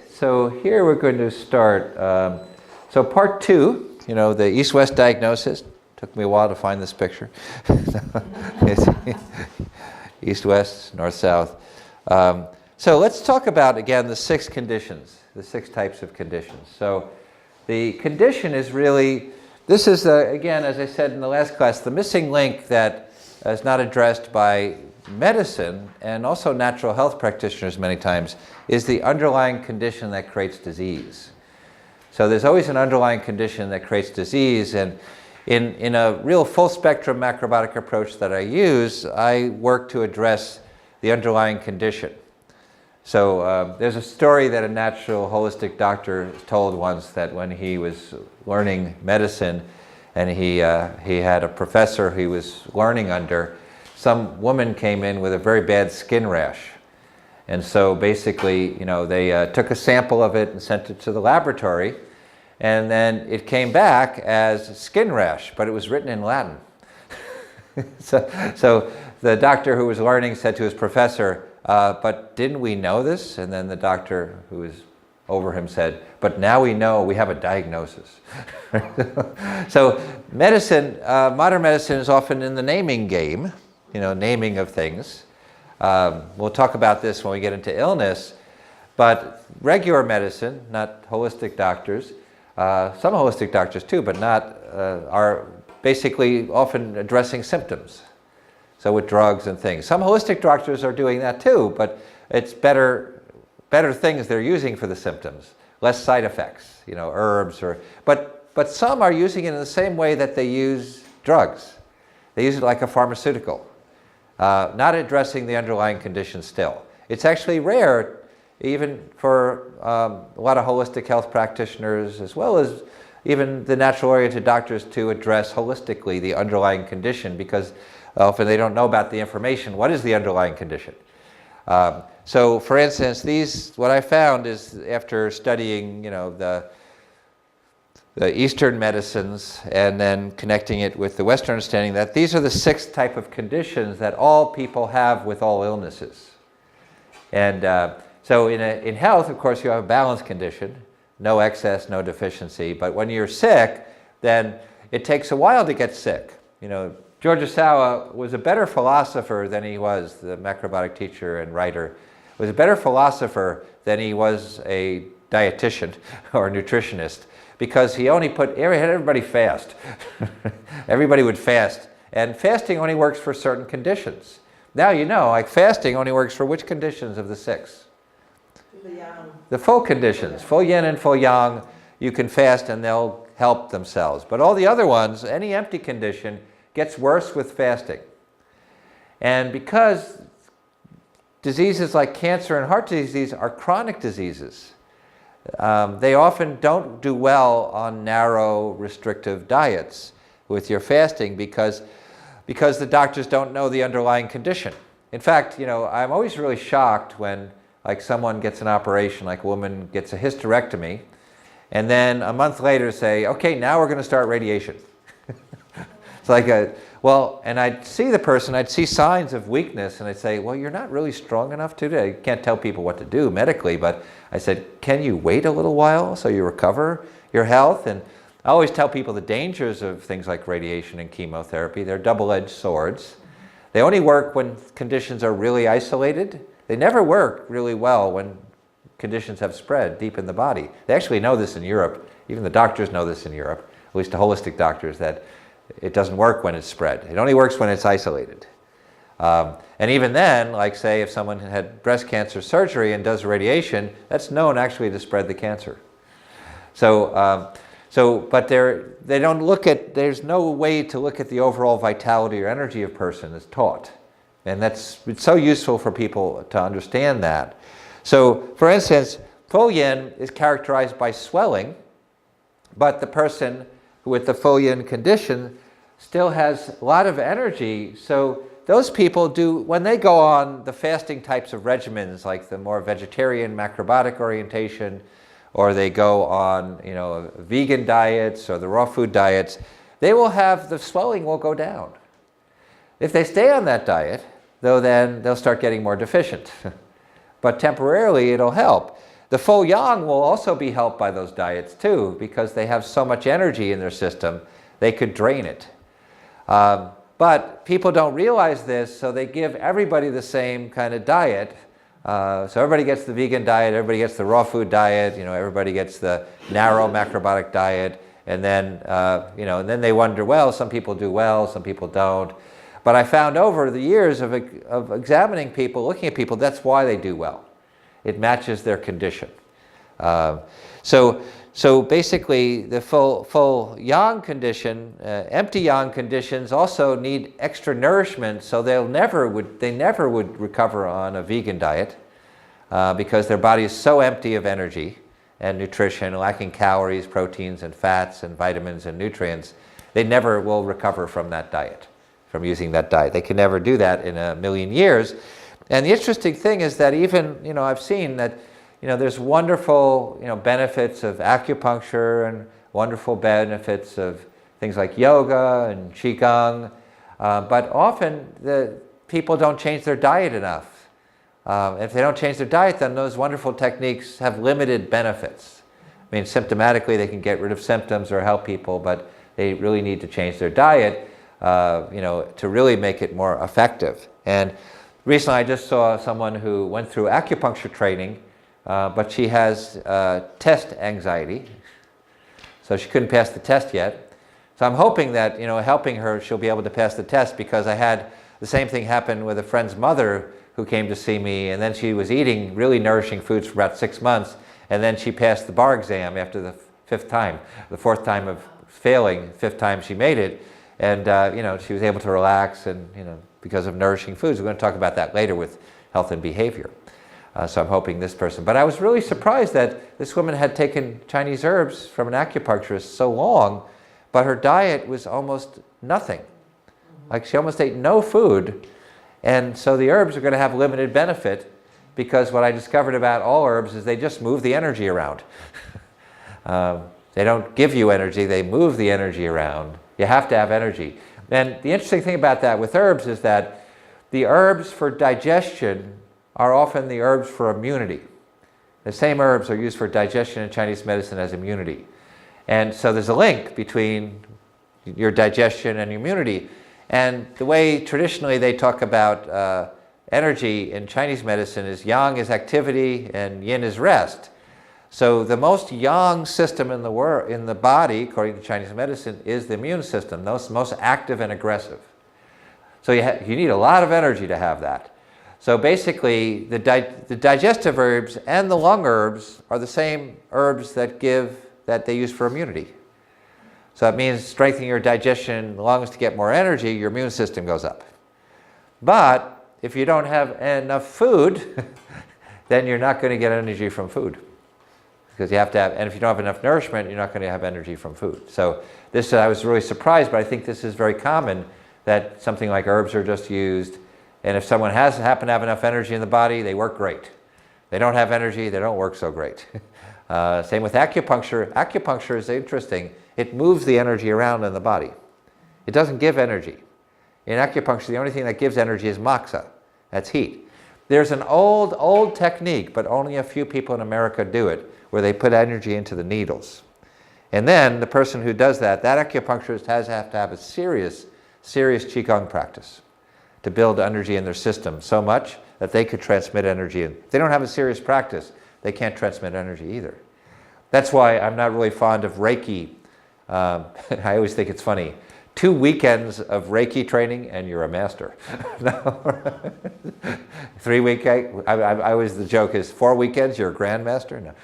So here we're going to start. So part two, the east-west diagnosis. Took me a while to find this picture. East-west, north-south. So let's talk about, again, the six conditions, the six types of conditions. So the condition is really, this is, again, as I said in the last class, the missing link that is not addressed by medicine and also natural health practitioners many times is the underlying condition that creates disease. So there's always an underlying condition that creates disease, and in a real full spectrum macrobiotic approach that I use, I work to address the underlying condition. So there's a story that a natural holistic doctor told once, that when he was learning medicine and he had a professor he was learning under, some woman came in with a very bad skin rash. And so basically, they took a sample of it and sent it to the laboratory, and then it came back as skin rash, but it was written in Latin. So the doctor who was learning said to his professor, but didn't we know this? And then the doctor who was over him said, but now we know, we have a diagnosis. So medicine, modern medicine is often in the naming game, naming of things. We'll talk about this when we get into illness, but regular medicine, not holistic doctors, some holistic doctors too, but not, are basically often addressing symptoms. So with drugs and things. Some holistic doctors are doing that too, but it's better things they're using for the symptoms, less side effects, herbs but some are using it in the same way that they use drugs. They use it like a pharmaceutical. Not addressing the underlying condition still. It's actually rare, even for a lot of holistic health practitioners, as well as even the natural-oriented doctors, to address holistically the underlying condition, because often they don't know about the information. What is the underlying condition? So, for instance, what I found is, after studying, the Eastern medicines and then connecting it with the Western understanding, that these are the six type of conditions that all people have with all illnesses. And so in health, of course, you have a balanced condition, no excess, no deficiency. But when you're sick, then it takes a while to get sick. George Ohsawa was a better philosopher than he was, the macrobiotic teacher and writer, was a better philosopher than he was a dietitian or nutritionist, because he only had everybody fast. Everybody would fast. And fasting only works for certain conditions. Now like fasting only works for which conditions of the six? The full conditions, full yin and full yang. You can fast and they'll help themselves. But all the other ones, any empty condition, gets worse with fasting. And because diseases like cancer and heart disease are chronic diseases, they often don't do well on narrow, restrictive diets with your fasting, because the doctors don't know the underlying condition. In fact, I'm always really shocked when, like, someone gets an operation, like a woman gets a hysterectomy, and then a month later say, okay, now we're going to start radiation. It's like and I'd see the person, I'd see signs of weakness, and I'd say, well, you're not really strong enough to do it. I can't tell people what to do medically, but I said, can you wait a little while so you recover your health? And I always tell people the dangers of things like radiation and chemotherapy. They're double-edged swords. They only work when conditions are really isolated. They never work really well when conditions have spread deep in the body. They actually know this in Europe. Even the doctors know this in Europe, at least the holistic doctors, that it doesn't work when it's spread. It only works when it's isolated. And even then, like, say, if someone had breast cancer surgery and does radiation, that's known actually to spread the cancer. But they don't look at, there's no way to look at the overall vitality or energy of a person as taught. And it's so useful for people to understand that. So, for instance, full yin is characterized by swelling, but the person with the full yin condition still has a lot of energy. So those people when they go on the fasting types of regimens, like the more vegetarian macrobiotic orientation, or they go on vegan diets or the raw food diets, the swelling will go down. If they stay on that diet, though, then they'll start getting more deficient. But temporarily it'll help. The full yang will also be helped by those diets too, because they have so much energy in their system, they could drain it. But people don't realize this, so they give everybody the same kind of diet. So everybody gets the vegan diet, everybody gets the raw food diet, everybody gets the narrow macrobiotic diet, and then, and then they wonder, well, some people do well, some people don't. But I found over the years of examining people, looking at people, that's why they do well. It matches their condition. So basically, the full yang condition, empty yang conditions also need extra nourishment, so they never would recover on a vegan diet because their body is so empty of energy and nutrition, lacking calories, proteins, and fats, and vitamins and nutrients. They never will recover from that diet, from using that diet. They can never do that in a million years. And the interesting thing is that even, I've seen that, there's wonderful, benefits of acupuncture and wonderful benefits of things like yoga and qigong, but often the people don't change their diet enough. If they don't change their diet, then those wonderful techniques have limited benefits. I mean, symptomatically, they can get rid of symptoms or help people, but they really need to change their diet, to really make it more effective. And recently, I just saw someone who went through acupuncture training, but she has test anxiety, so she couldn't pass the test yet. So I'm hoping that, helping her, she'll be able to pass the test, because I had the same thing happen with a friend's mother who came to see me, and then she was eating really nourishing foods for about 6 months, and then she passed the bar exam after the 5th time, the 4th time of failing, 5th time she made it, and she was able to relax, and because of nourishing foods. We're going to talk about that later with health and behavior. So I'm hoping this person. But I was really surprised that this woman had taken Chinese herbs from an acupuncturist so long, but her diet was almost nothing. Like she almost ate no food. And so the herbs are going to have limited benefit, because what I discovered about all herbs is they just move the energy around. They don't give you energy, they move the energy around. You have to have energy. And the interesting thing about that with herbs is that the herbs for digestion are often the herbs for immunity. The same herbs are used for digestion in Chinese medicine as immunity. And so there's a link between your digestion and immunity. And the way traditionally they talk about energy in Chinese medicine is yang is activity and yin is rest. So the most yang system in the body, according to Chinese medicine, is the immune system, most active and aggressive. So you need a lot of energy to have that. So basically, the digestive herbs and the lung herbs are the same herbs that they use for immunity. So that means strengthening your digestion in the lungs to get more energy, your immune system goes up. But if you don't have enough food, then you're not going to get energy from food. Because you have to have, and if you don't have enough nourishment, you're not going to have energy from food. So this, I was really surprised, but I think this is very common, that something like herbs are just used. And if someone happen to have enough energy in the body, they work great. They don't have energy, they don't work so great. Same with acupuncture. Acupuncture is interesting. It moves the energy around in the body. It doesn't give energy. In acupuncture, the only thing that gives energy is moxa. That's heat. There's an old technique, but only a few people in America do it, where they put energy into the needles. And then the person who does that acupuncturist have to have a serious qigong practice to build energy in their system so much that they could transmit energy. If they don't have a serious practice, they can't transmit energy either. That's why I'm not really fond of Reiki. I always think it's funny. 2 weekends of Reiki training and you're a master. 3 weekends, I always, the joke is 4 weekends, you're a grandmaster? No,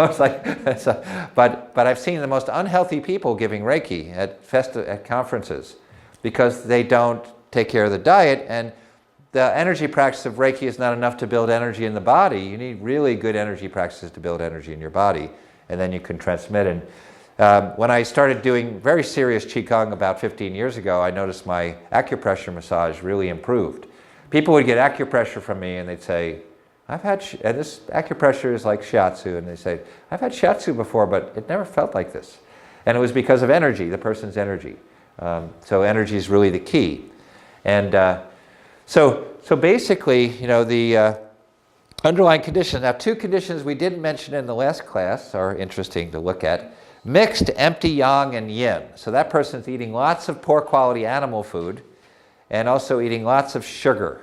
it's like, but I've seen the most unhealthy people giving Reiki at conferences, because they don't take care of the diet, and the energy practice of Reiki is not enough to build energy in the body. You need really good energy practices to build energy in your body, and then you can transmit it. When I started doing very serious Qigong about 15 years ago, I noticed my acupressure massage really improved. People would get acupressure from me and they'd say, and this acupressure is like shiatsu, and they say, I've had shiatsu before, but it never felt like this. And it was because of energy, the person's energy. So energy is really the key. And so basically, Underlying conditions. Now, two conditions we didn't mention in the last class are interesting to look at. Mixed empty yang and yin. So that person's eating lots of poor quality animal food and also eating lots of sugar,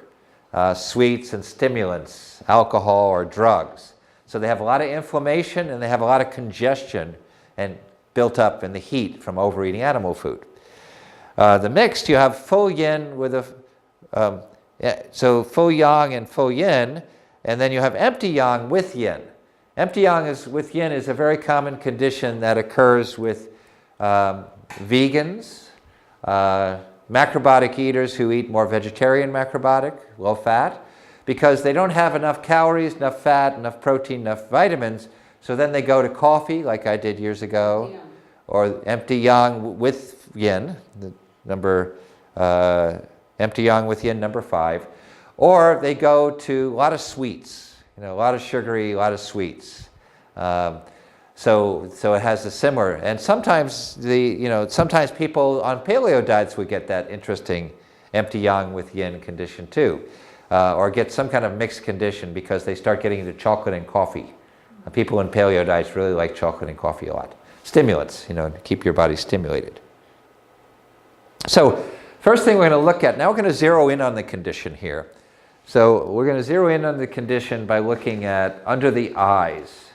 sweets and stimulants, alcohol or drugs. So they have a lot of inflammation and they have a lot of congestion and built up in the heat from overeating animal food. The mixed, you have full yin with so full yang and full yin, and then you have empty yang with yin. Empty yang with yin is a very common condition that occurs with vegans, macrobiotic eaters who eat more vegetarian macrobiotic, low fat, because they don't have enough calories, enough fat, enough protein, enough vitamins, so then they go to coffee like I did years ago, or empty yang with yin, the number empty yang with yin, number 5, or they go to a lot of sweets, a lot of sugary, a lot of sweets. So it has a similar, and sometimes sometimes people on paleo diets would get that interesting empty yang with yin condition too, or get some kind of mixed condition because they start getting into chocolate and coffee. People in paleo diets really like chocolate and coffee a lot. Stimulants, to keep your body stimulated. So first thing we're going to look at, now we're going to zero in on the condition here. So we're going to zero in on the condition by looking at under the eyes.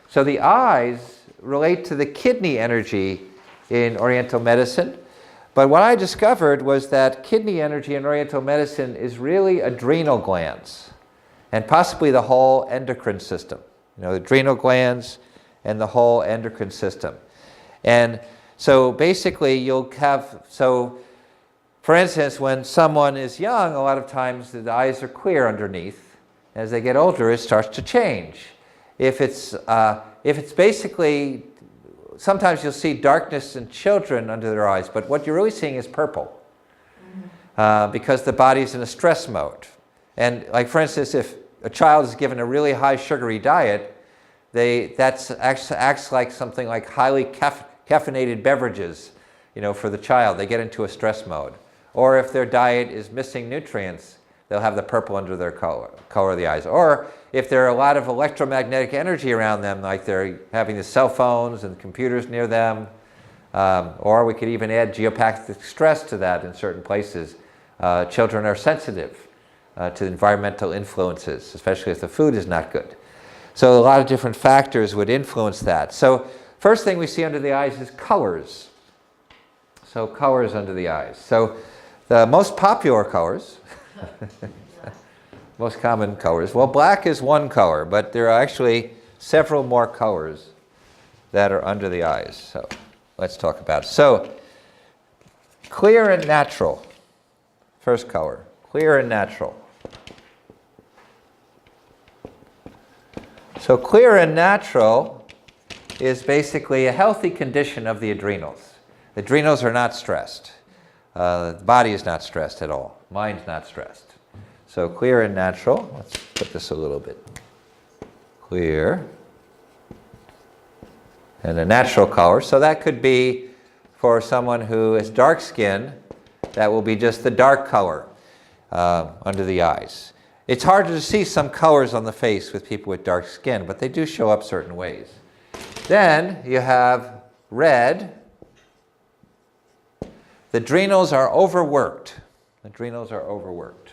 So the eyes relate to the kidney energy in Oriental medicine. But what I discovered was that kidney energy in Oriental medicine is really adrenal glands and possibly the whole endocrine system. The adrenal glands and the whole endocrine system. And so basically you'll have, for instance, when someone is young, a lot of times the eyes are clear underneath. As they get older, it starts to change. If it's basically, sometimes you'll see darkness in children under their eyes, but what you're really seeing is purple because the body's in a stress mode. And like for instance, if a child is given a really high sugary diet, that acts like something like highly caffeinated beverages, for the child. They get into a stress mode. Or if their diet is missing nutrients, they'll have the purple under their color of the eyes. Or if there are a lot of electromagnetic energy around them, like they're having the cell phones and computers near them, or we could even add geopathic stress to that in certain places. Children are sensitive to environmental influences, especially if the food is not good. So a lot of different factors would influence that. So first thing we see under the eyes is colors. So colors under the eyes. So the most popular colors, most common colors, well, black is one color, but there are actually several more colors that are under the eyes. So let's talk about it. So clear and natural, first color, clear and natural. So clear and natural is basically a healthy condition of the adrenals. The adrenals are not stressed. The body is not stressed at all. Mind's not stressed. So clear and natural. Let's put this a little bit clear. And a natural color. So that could be for someone who is dark skin, that will be just the dark color under the eyes. It's harder to see some colors on the face with people with dark skin, but they do show up certain ways. Then you have red. The adrenals are overworked. Adrenals are overworked.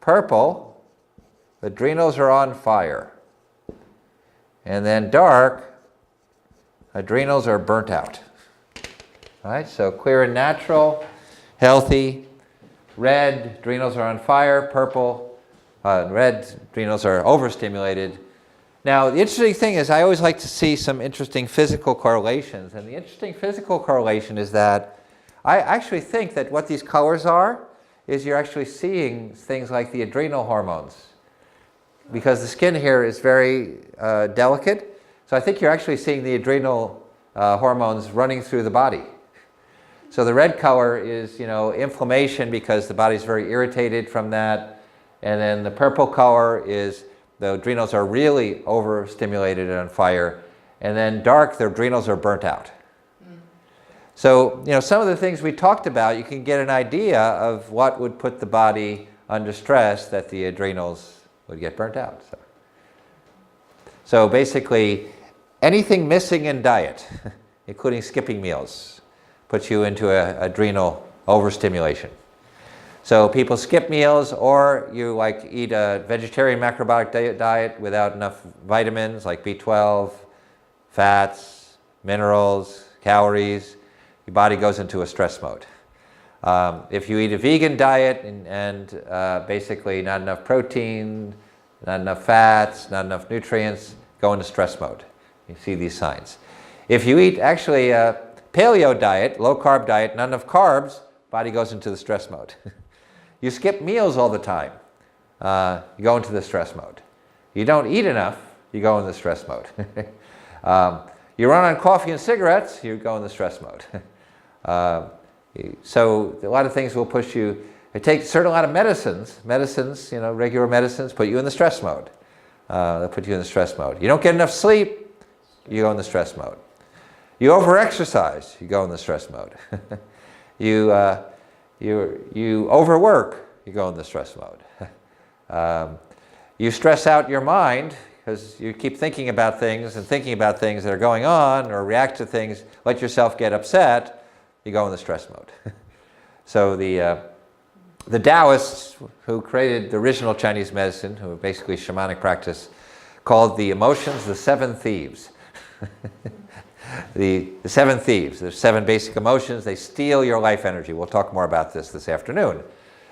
Purple, the adrenals are on fire. And then dark, adrenals are burnt out. All right, so clear and natural, healthy. Red, adrenals are on fire. Purple, red, adrenals are overstimulated. Now, the interesting thing is I always like to see some interesting physical correlations. And the interesting physical correlation is that I actually think that what these colors are is you're actually seeing things like the adrenal hormones. Because the skin here is very delicate. So I think you're actually seeing the adrenal hormones running through the body. So the red color is, inflammation because the body's very irritated from that. And then the purple color is the adrenals are really overstimulated and on fire. And then dark, the adrenals are burnt out. So, some of the things we talked about, you can get an idea of what would put the body under stress that the adrenals would get burnt out. So. So basically, anything missing in diet, including skipping meals, puts you into adrenal overstimulation. So people skip meals, or you like eat a vegetarian macrobiotic diet without enough vitamins like B12, fats, minerals, calories. Your body goes into a stress mode. If you eat a vegan diet and basically not enough protein, not enough fats, not enough nutrients, go into stress mode. You see these signs. If you eat actually a paleo diet, low carb diet, not enough carbs, body goes into the stress mode. You skip meals all the time, you go into the stress mode. You don't eat enough, you go in the stress mode. You run on coffee and cigarettes, you go in the stress mode. So a lot of things will push you. It takes a certain amount of medicines, regular medicines, put you in the stress mode. They'll put you in the stress mode. You don't get enough sleep, you go in the stress mode. You over-exercise, you go in the stress mode. You overwork, you go in the stress mode. You stress out your mind because you keep thinking about things that are going on, or react to things, let yourself get upset, you go in the stress mode. So the Taoists who created the original Chinese medicine, who were basically shamanic practice, called the emotions the seven thieves. The seven thieves. There's seven basic emotions. They steal your life energy. We'll talk more about this afternoon.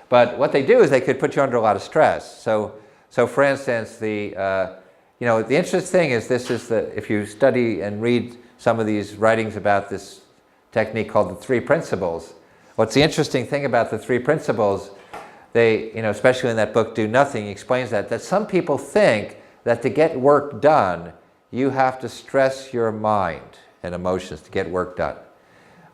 But what they do is they could put you under a lot of stress. So for instance, the interesting thing is if you study and read some of these writings about this technique called the three principles, what's the interesting thing about the three principles, they, especially in that book, Do Nothing, he explains that some people think that to get work done, you have to stress your mind and emotions to get work done.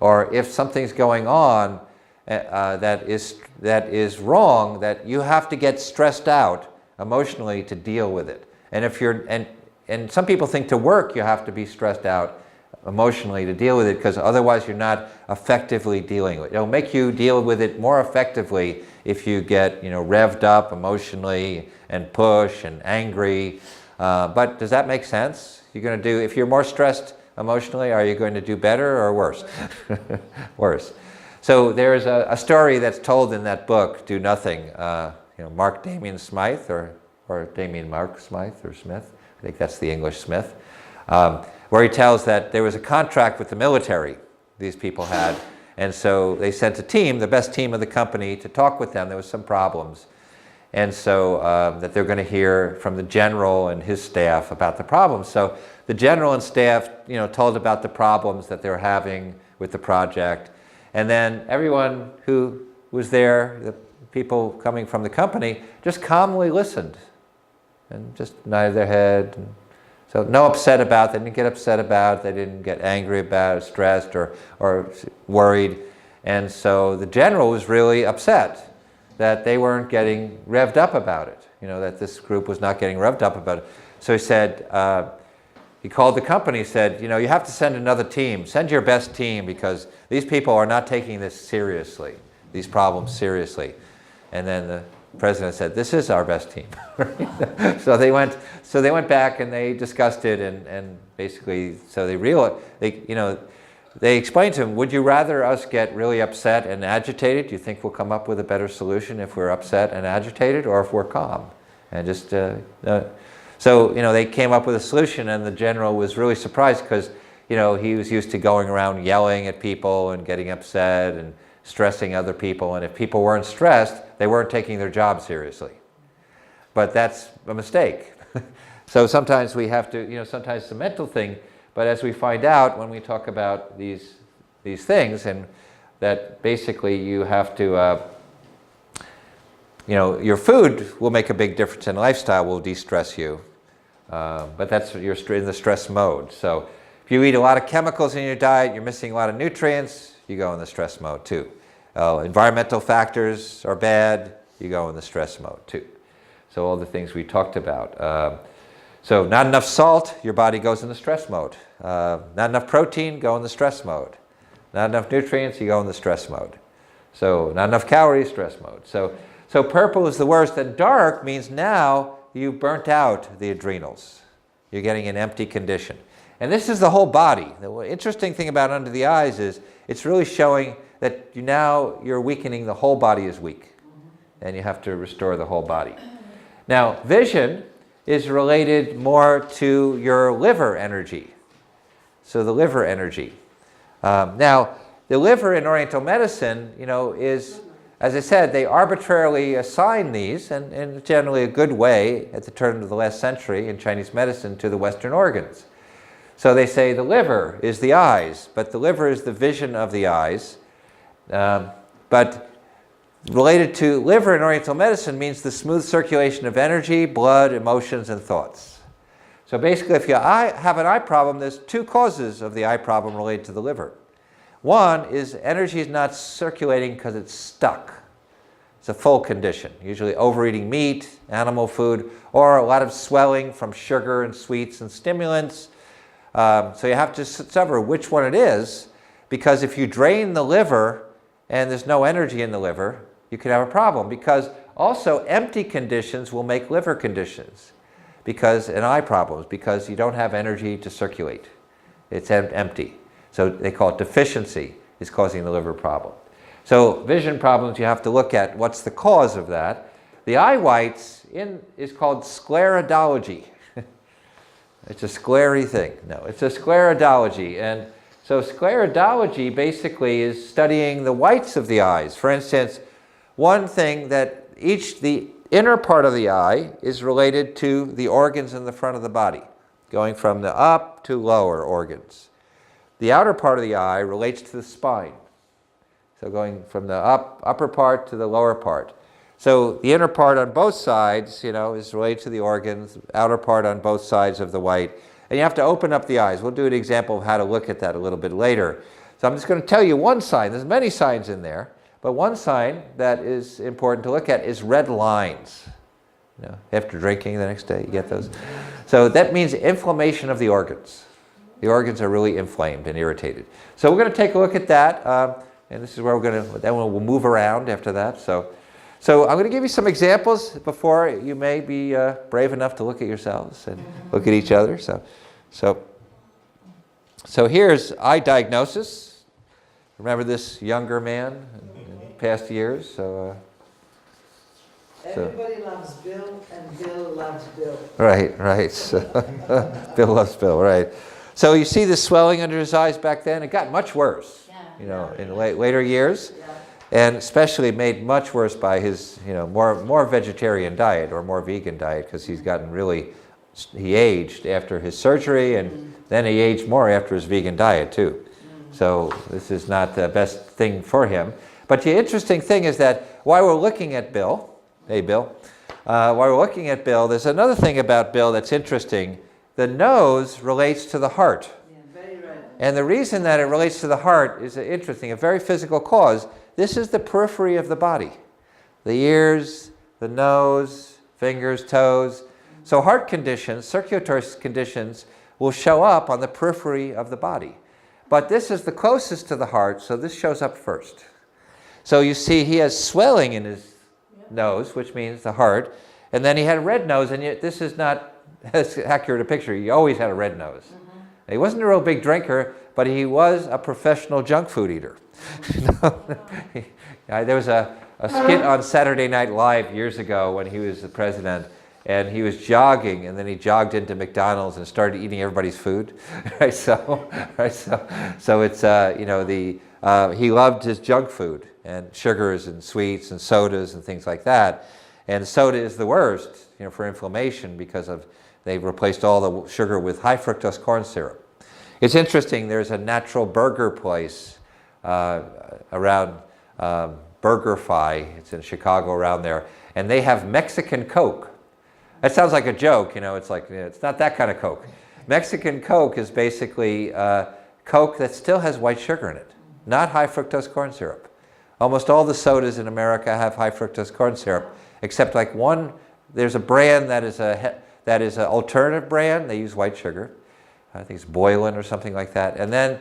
Or if something's going on that is wrong, that you have to get stressed out emotionally to deal with it. And if you're and some people think to work you have to be stressed out emotionally to deal with it, because otherwise you're not effectively dealing with it. It'll make you deal with it more effectively if you get revved up emotionally and push and angry. But does that make sense? If you're more stressed emotionally, are you going to do better or worse? Worse. So there's a story that's told in that book, Do Nothing. Mark Damien Smythe, or Damien Mark Smythe, or Smith. I think that's the English Smith. Where he tells that there was a contract with the military these people had, and so they sent a team, the best team of the company, to talk with them. There was some problems, and so that they're going to hear from the general and his staff about the problems. So the general and staff, told about the problems that they're having with the project, and then everyone who was there, the people coming from the company, just calmly listened and just nodded their head. So no upset about it. They didn't get upset about it. They didn't get angry about it, stressed or worried. And so the general was really upset that they weren't getting revved up about it, that this group was not getting revved up about it. So he said, he called the company, said, you have to send another team. Send your best team, because these people are not taking this seriously, these problems seriously. And then the president said, this is our best team. So they went back and they discussed it, and basically, so they realized, they explained to him, would you rather us get really upset and agitated? Do you think we'll come up with a better solution if we're upset and agitated, or if we're calm? And just, so they came up with a solution, and the general was really surprised because, he was used to going around yelling at people and getting upset and stressing other people, and if people weren't stressed, they weren't taking their job seriously. But that's a mistake. So sometimes we have to, sometimes it's a mental thing, but as we find out when we talk about these things, and that basically you have to, your food will make a big difference, and lifestyle will de-stress you. But you're in the stress mode. So if you eat a lot of chemicals in your diet, you're missing a lot of nutrients, you go in the stress mode too. Environmental factors are bad, you go in the stress mode too. So all the things we talked about. So not enough salt, your body goes in the stress mode. Not enough protein, go in the stress mode. Not enough nutrients, you go in the stress mode. So not enough calories, stress mode. So purple is the worst, and dark means now you burnt out the adrenals. You're getting an empty condition. And this is the whole body. The interesting thing about under the eyes is it's really showing that you're weakening, the whole body is weak. And you have to restore the whole body. Now, vision is related more to your liver energy. So the liver energy. Now, the liver in Oriental medicine, is, as I said, they arbitrarily assign these, and in generally a good way at the turn of the last century in Chinese medicine, to the Western organs. So they say the liver is the eyes, but the liver is the vision of the eyes. But related to liver in Oriental medicine means the smooth circulation of energy, blood, emotions, and thoughts. So basically, if you have an eye problem, there's two causes of the eye problem related to the liver. One is energy is not circulating because it's stuck. It's a full condition, usually overeating meat, animal food, or a lot of swelling from sugar and sweets and stimulants. So you have to discover which one it is, because if you drain the liver and there's no energy in the liver, you could have a problem, because also empty conditions will make liver conditions and eye problems, because you don't have energy to circulate. It's empty. So they call it deficiency is causing the liver problem. So vision problems, you have to look at what's the cause of that. The eye whites is called sclerodology. It's a sclery thing. No, it's a sclerodology. And so sclerodology basically is studying the whites of the eyes. For instance, one thing that the inner part of the eye is related to the organs in the front of the body, going from the up to lower organs. The outer part of the eye relates to the spine. So going from the upper part to the lower part. So the inner part on both sides, is related to the organs, outer part on both sides of the white. And you have to open up the eyes. We'll do an example of how to look at that a little bit later. So I'm just going to tell you one sign. There's many signs in there, but one sign that is important to look at is red lines. After drinking the next day, you get those. So that means inflammation of the organs. The organs are really inflamed and irritated. So we're going to take a look at that. And this is where then we'll move around after that. So I'm going to give you some examples before you may be brave enough to look at yourselves and look at each other. So here's eye diagnosis. Remember this younger man in past years? Everybody loves Bill, and Bill loves Bill. Right. So, Bill loves Bill, right. So you see the swelling under his eyes back then? It got much worse, in later years. Yeah. And especially made much worse by his, more vegetarian diet or more vegan diet, because he aged after his surgery, and then he aged more after his vegan diet too. So this is not the best thing for him. But the interesting thing is that while we're looking at Bill, while we're looking at Bill, there's another thing about Bill that's interesting. The nose relates to the heart. Yeah, very right. And the reason that it relates to the heart is interesting, a very physical cause. This is the periphery of the body. The ears, the nose, fingers, toes. So heart conditions, circulatory conditions, will show up on the periphery of the body. But this is the closest to the heart, so this shows up first. So you see he has swelling in his nose, which means the heart. And then he had a red nose, and yet this is not as accurate a picture. He always had a red nose. He wasn't a real big drinker, but he was a professional junk food eater. There was a skit on Saturday Night Live years ago when he was the president, and he was jogging, and then he jogged into McDonald's and started eating everybody's food. So it's he loved his junk food and sugars and sweets and sodas and things like that. And soda is the worst, for inflammation, because they've replaced all the sugar with high fructose corn syrup. It's interesting, there's a natural burger place around BurgerFi, it's in Chicago around there, and they have Mexican Coke. That sounds like a joke, it's not that kind of Coke. Mexican Coke is basically Coke that still has white sugar in it, not high fructose corn syrup. Almost all the sodas in America have high fructose corn syrup, except one, there's a brand that is an alternative brand, they use white sugar. I think it's Boylan or something like that. And then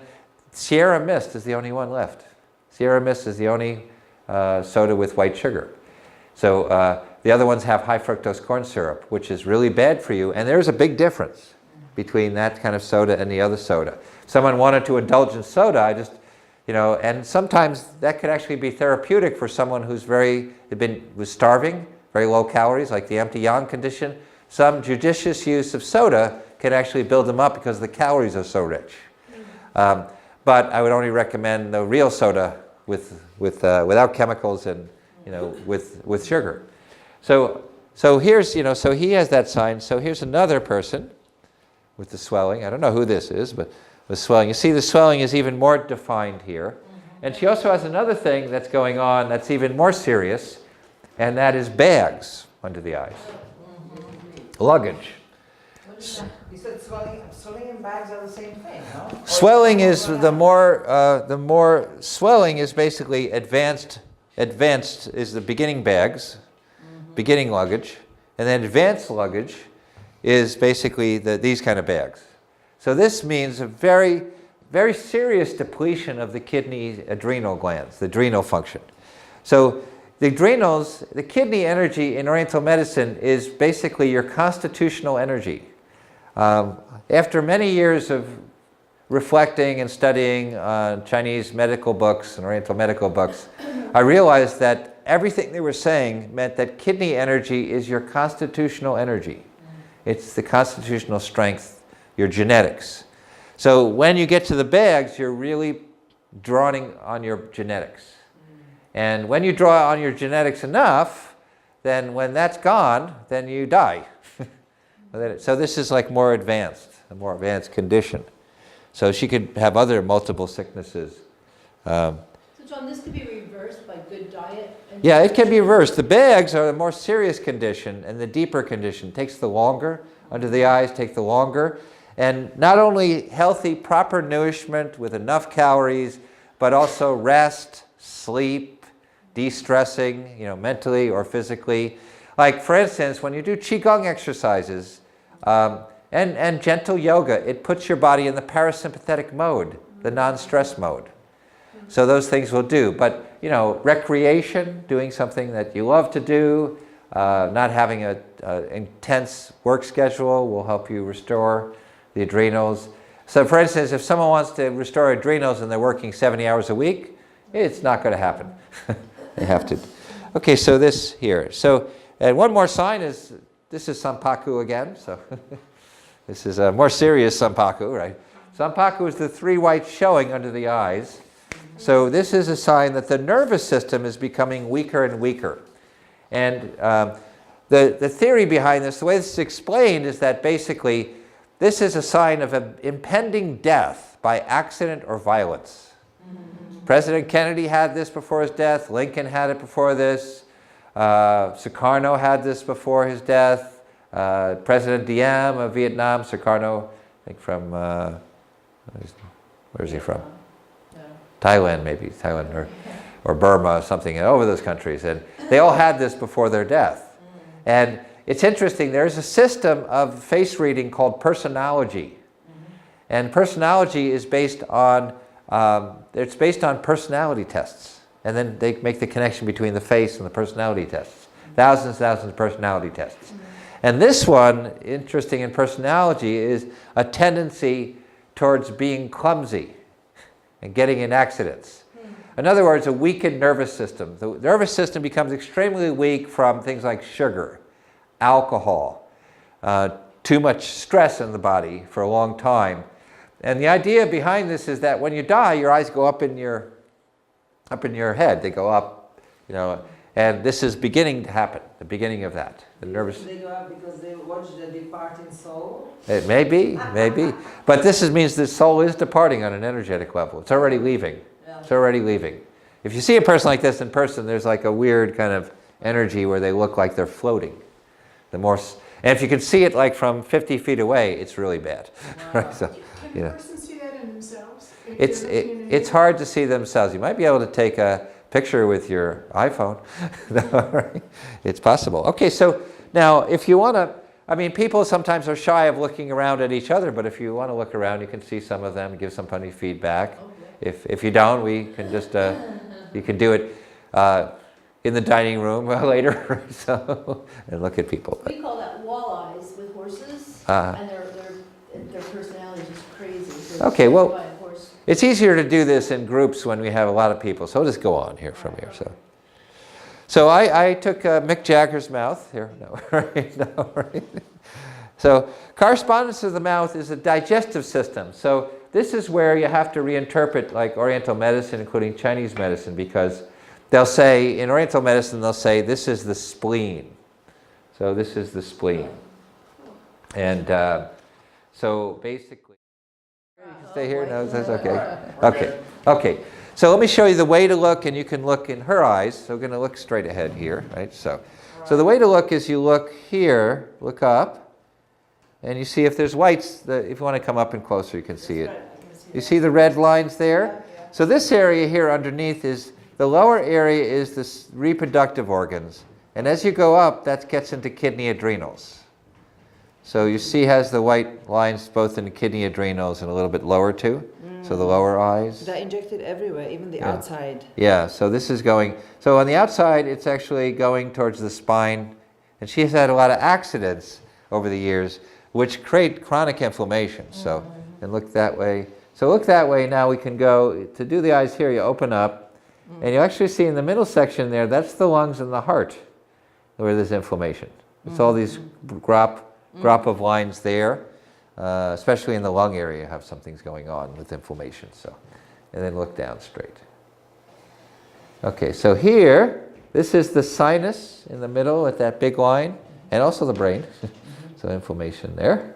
Sierra Mist is the only one left. Sierra Mist is the only soda with white sugar. So the other ones have high fructose corn syrup, which is really bad for you. And there's a big difference. between that kind of soda and the other soda. If someone wanted to indulge in soda, I just, and sometimes that could actually be therapeutic for someone who's was starving, very low calories, like the empty yang condition. Some judicious use of soda can actually build them up because the calories are so rich. But I would only recommend the real soda without chemicals and with sugar. So here's so he has that sign. So here's another person with the swelling. I don't know who this is, but with swelling. You see the swelling is even more defined here. And she also has another thing that's going on that's even more serious, and that is bags under the eyes. Luggage. You said swelling and bags are the same thing, no? Swelling is the more swelling is basically advanced. Advanced is the beginning bags, beginning luggage, and then advanced luggage is basically these kind of bags. So this means a very, very serious depletion of the kidney adrenal glands, the adrenal function. So the adrenals, the kidney energy in Oriental medicine is basically your constitutional energy. After many years of reflecting and studying Chinese medical books and Oriental medical books, I realized that everything they were saying meant that kidney energy is your constitutional energy. It's the constitutional strength, your genetics. So when you get to the bags, you're really drawing on your genetics. And when you draw on your genetics enough, then when that's gone, then you die. So this is like more advanced, a more advanced condition. So she could have other multiple sicknesses. So John, this could be reversed by good diet? Yeah, it can be reversed. The bags are the more serious condition, and the deeper condition takes the longer. Under the eyes take the longer. And not only healthy, proper nourishment with enough calories, but also rest, sleep, de-stressing, mentally or physically. Like, for instance, when you do Qigong exercises and gentle yoga, it puts your body in the parasympathetic mode, the non-stress mode. So those things will do. But, recreation, doing something that you love to do, not having an intense work schedule will help you restore the adrenals. So for instance, if someone wants to restore adrenals and they're working 70 hours a week, it's not going to happen. They have to. Okay, so this here. So, and one more sign is, this is Sampaku again. So this is a more serious Sampaku, right? Sampaku is the three whites showing under the eyes. So this is a sign that the nervous system is becoming weaker and weaker. And the theory behind this, the way this is explained, is that basically this is a sign of an impending death by accident or violence. President Kennedy had this before his death. Lincoln had it before this. Sukarno had this before his death. President Diem of Vietnam, Sukarno, I think from, where is he from? Thailand, maybe, Thailand or Burma, something over those countries. And they all had this before their death. And it's interesting, there's a system of face reading called personology. And personology is based on, it's based on personality tests. And then they make the connection between the face and the personality tests. Thousands of personality tests. And this one, interesting in personality, is a tendency towards being clumsy and getting in accidents. In other words, a weakened nervous system. The nervous system becomes extremely weak from things like sugar, alcohol, too much stress in the body for a long time. And the idea behind this is that when you die, your eyes go up in your head. They go up, and this is beginning to happen, the beginning of that. The nervous. They go up because they watch the departing soul? It may be. But this means the soul is departing on an energetic level. It's already leaving. Yeah. It's already leaving. If you see a person like this in person, there's like a weird kind of energy where they look like they're floating. And if you can see it like from 50 feet away, it's really bad. Wow. Right? So, Can a person see that in themselves? If it's they're looking in it's hard to see themselves. You might be able to take a picture with your iPhone. It's possible. Okay, so now if you want to, people sometimes are shy of looking around at each other, but if you want to look around, you can see some of them, give some funny feedback. Okay. If you don't, we can just, you can do it in the dining room later, so, and look at people. We call that walleyes with horses, Uh-huh. and their personality is just crazy. So Okay, well- by a horse. It's easier to do this in groups when we have a lot of people, so I'll just go on here from here. So I took Mick Jagger's mouth here. No, right, no, right. So correspondence of the mouth is a digestive system. So this is where you have to reinterpret like Oriental medicine, including Chinese medicine, because they'll say, in Oriental medicine, they'll say, this is the spleen. So this is the spleen. And so basically, stay here? No, that's okay. Okay, okay. So let me show you the way to look, and you can look in her eyes. So we're going to look straight ahead here, right? So the way to look is you look here, look up, and you see if there's whites. If you want to come up and closer, you can see it. You see the red lines there? So this area here underneath is, the lower area is the reproductive organs. And as you go up, that gets into kidney adrenals. So you see has the white lines both in the kidney adrenals and a little bit lower too. So the lower eyes. They're injected everywhere, even the outside. Yeah, so this is going, so on the outside it's actually going towards the spine. And she has had a lot of accidents over the years which create chronic inflammation. So, and look that way. So look that way, now we can go, to do the eyes here, you open up, and you actually see in the middle section there, that's the lungs and the heart where there's inflammation. It's all these drop of lines there, especially in the lung area, you have something's going on with inflammation. So, and then look down straight. Okay, so here, this is the sinus in the middle with that big line, and also the brain. So inflammation there.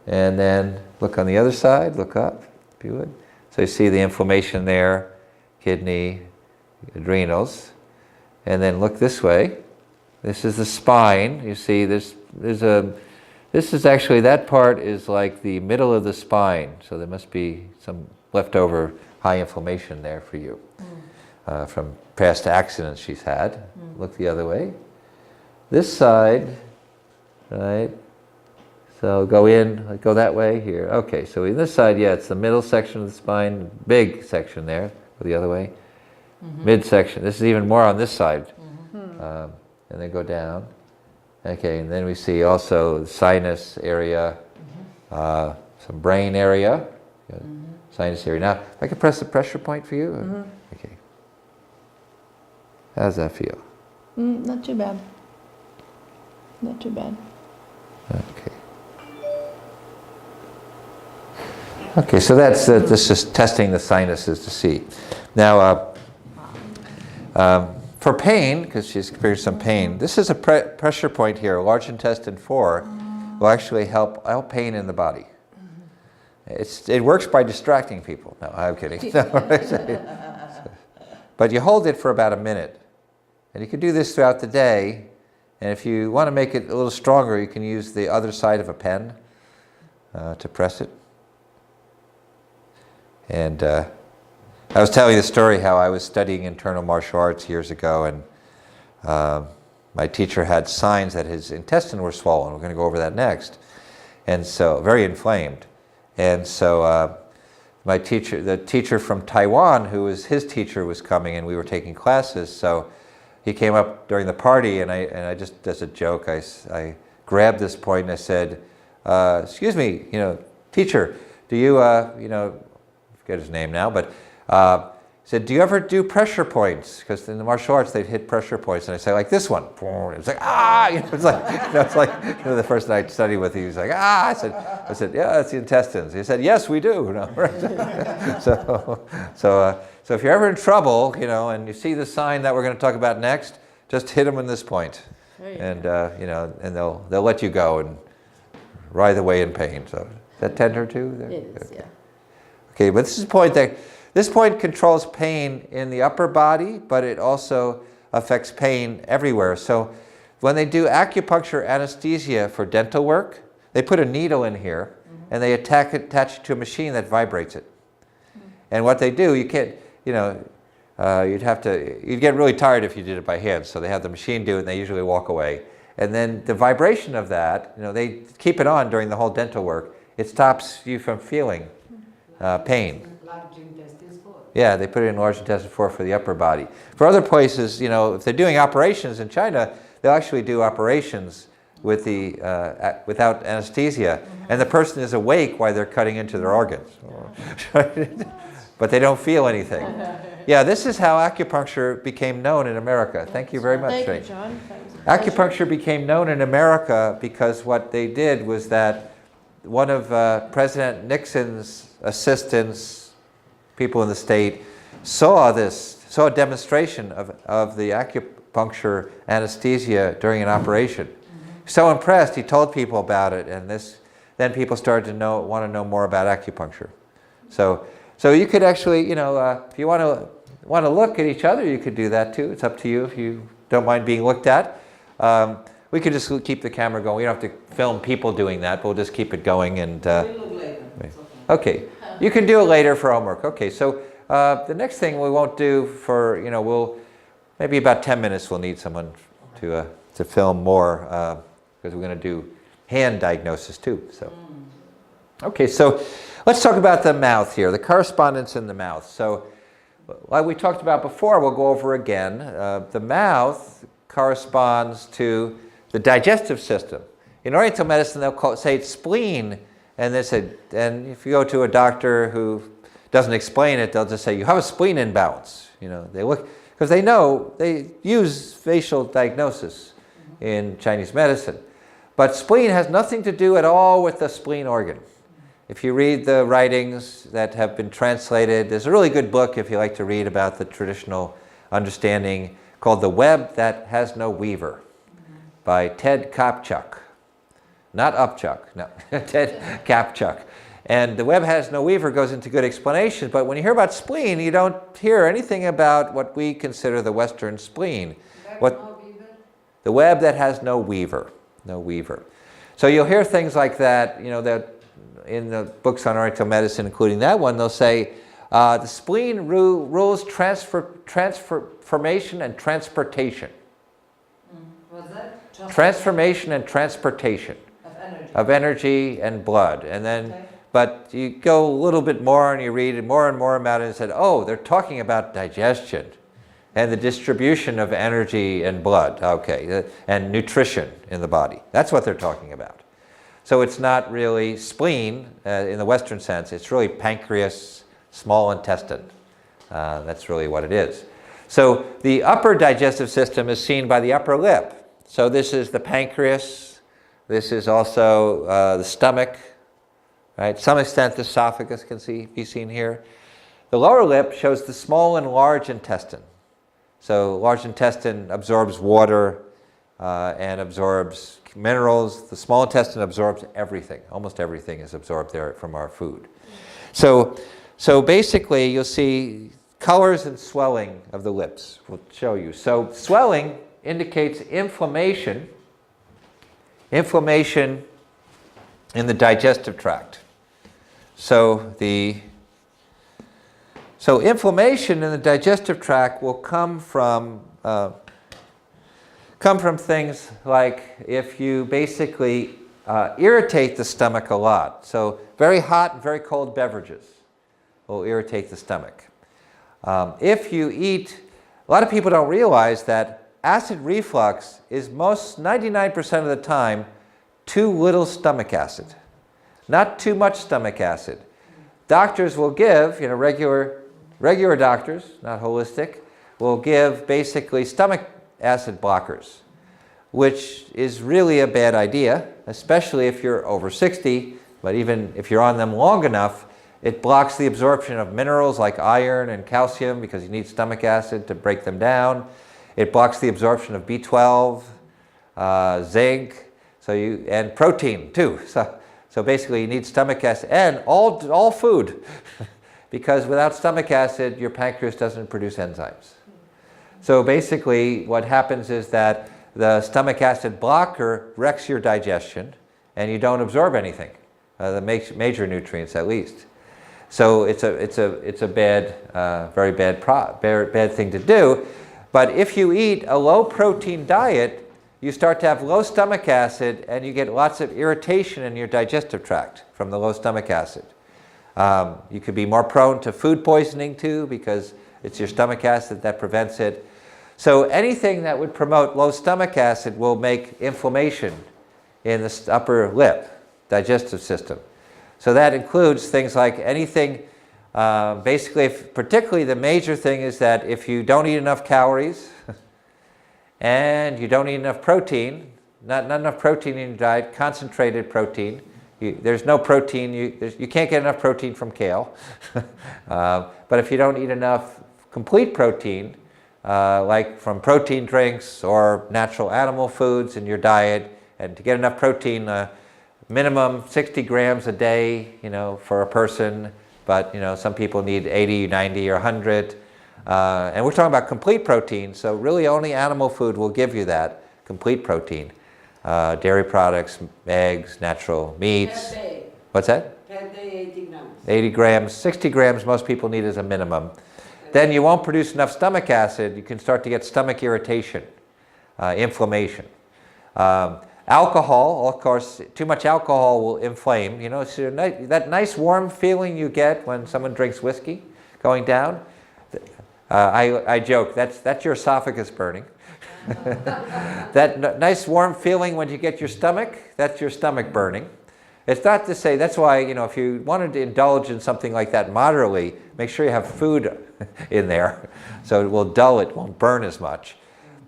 And then look on the other side, look up, if you would. So you see the inflammation there, kidney, adrenals. And then look this way. This is the spine. You see this is actually, that part is like the middle of the spine. So there must be some leftover high inflammation there for you from past accidents she's had. Look the other way. This side, right? So go in, go that way here. Okay, so in this side, yeah, it's the middle section of the spine, big section there. Go the other way. Midsection. This is even more on this side. And then go down. Okay, and then we see also the sinus area, some brain area, sinus area. Now, if I could press the pressure point for you. Okay. How does that feel? Not too bad. Not too bad. Okay. Okay, so that's this is testing the sinuses to see. Now, for pain, because she's experienced some pain, this is a pressure point here. Large intestine 4 will actually help pain in the body. It works by distracting people. No, I'm kidding. But you hold it for about a minute. And you can do this throughout the day. And if you want to make it a little stronger, you can use the other side of a pen to press it. And I was telling the story how I was studying internal martial arts years ago, and my teacher had signs that his intestine were swollen. We're going to go over that next. And so, very inflamed. And so the teacher from Taiwan, who was his teacher, was coming, and we were taking classes. So he came up during the party, and I just, as a joke, I grabbed this point and I said, excuse me, teacher, do you, I forget his name now, but he said, do you ever do pressure points? Because in the martial arts, they'd hit pressure points, and I say, like this one. It's like, ah! It's like the first night I studied with, he was like, ah! I said, yeah, it's the intestines. He said, yes, we do. Right? So if you're ever in trouble, and you see the sign that we're going to talk about next, just hit them in this point, and and they'll let you go and writhe away in pain. So is that tender too? It is, yeah. Okay, but this point controls pain in the upper body, but it also affects pain everywhere. So when they do acupuncture anesthesia for dental work, they put a needle in here and they attach it to a machine that vibrates it. And what they do, you can't, you'd get really tired if you did it by hand. So they have the machine do it and they usually walk away. And then the vibration of that, they keep it on during the whole dental work. It stops you from feeling pain. Large intestine 4. Yeah, they put it in large intestine 4 for the upper body. For other places, if they're doing operations in China, they'll actually do operations with without anesthesia, and the person is awake while they're cutting into their organs. But they don't feel anything. Yeah, this is how acupuncture became known in America. Thank you very much, Thank you, Shane. John. That was a pleasure. Acupuncture became known in America because what they did was that one of President Nixon's assistants, people in the state, saw a demonstration of the acupuncture anesthesia during an operation. So impressed, he told people about it, and then people started to want to know more about acupuncture. So you could actually, if you want to look at each other, you could do that too. It's up to you if you don't mind being looked at. We could just keep the camera going. We don't have to film people doing that. But we'll just keep it going. And We'll look later. It's okay. okay, you can do it later for homework. Okay, so the next thing we won't do for we'll maybe about 10 minutes. We'll need someone to film more because we're going to do hand diagnosis too. So okay, so let's talk about the mouth here. The correspondence in the mouth. So like we talked about before, we'll go over again. The mouth corresponds to the digestive system. In Oriental medicine, they'll say it's spleen, and and if you go to a doctor who doesn't explain it, they'll just say you have a spleen imbalance. They look because they use facial diagnosis in Chinese medicine, but spleen has nothing to do at all with the spleen organ. If you read the writings that have been translated, there's a really good book if you like to read about the traditional understanding called The Web That Has No Weaver by Ted Kapchuk. Not Upchuck, no, Ted Kapchuk. And The Web Has No Weaver goes into good explanations, but when you hear about spleen, you don't hear anything about what we consider the Western spleen. The web that has no weaver, no weaver. So you'll hear things like that, that in the books on Oriental medicine, including that one, they'll say the spleen rules transformation and transportation. What's that? Transformation and transportation of energy and blood. And then, Okay. but you go a little bit more and you read more and more about it and said, oh, they're talking about digestion and the distribution of energy and blood, okay, and nutrition in the body. That's what they're talking about. So it's not really spleen in the Western sense. It's really pancreas, small intestine. That's really what it is. So the upper digestive system is seen by the upper lip. So this is the pancreas. This is also the stomach. Right? To some extent, the esophagus can be seen here. The lower lip shows the small and large intestine. So large intestine absorbs water and absorbs minerals. The small intestine absorbs everything. Almost everything is absorbed there from our food. So basically, you'll see colors and swelling of the lips. We'll show you. So swelling indicates inflammation. Inflammation in the digestive tract. So inflammation in the digestive tract will come from things like if you basically irritate the stomach a lot. So very hot and very cold beverages will irritate the stomach. If you eat, a lot of people don't realize that acid reflux is 99% of the time too little stomach acid, not too much stomach acid. Doctors will give, regular doctors, not holistic, will give basically stomach acid blockers, which is really a bad idea, especially if you're over 60, but even if you're on them long enough, it blocks the absorption of minerals like iron and calcium because you need stomach acid to break them down. It blocks the absorption of B12, zinc, and protein too. So basically you need stomach acid and all food because without stomach acid your pancreas doesn't produce enzymes. So basically what happens is that the stomach acid blocker wrecks your digestion and you don't absorb anything, the major nutrients at least. So it's a bad, very bad thing to do. But if you eat a low protein diet, you start to have low stomach acid and you get lots of irritation in your digestive tract from the low stomach acid. You could be more prone to food poisoning too because it's your stomach acid that prevents it. So anything that would promote low stomach acid will make inflammation in the upper lip, digestive system. So that includes things like anything, basically, particularly the major thing is that if you don't eat enough calories and you don't eat enough protein, not enough protein in your diet, concentrated protein, there's no protein, you can't get enough protein from kale. But if you don't eat enough complete protein, like from protein drinks or natural animal foods in your diet, and to get enough protein, minimum 60 grams a day, for a person, but some people need 80, 90, or 100. And we're talking about complete protein, so really only animal food will give you that complete protein. Dairy products, eggs, natural meats. Per day. What's that? Per day, 80 grams. 80 grams, 60 grams most people need as a minimum. Then you won't produce enough stomach acid. You can start to get stomach irritation, inflammation. Alcohol, of course, too much alcohol will inflame. So that nice warm feeling you get when someone drinks whiskey going down. I joke, that's your esophagus burning. That nice warm feeling when you get your stomach, that's your stomach burning. It's not to say, that's why, if you wanted to indulge in something like that moderately, make sure you have food in there so it will dull it, won't burn as much.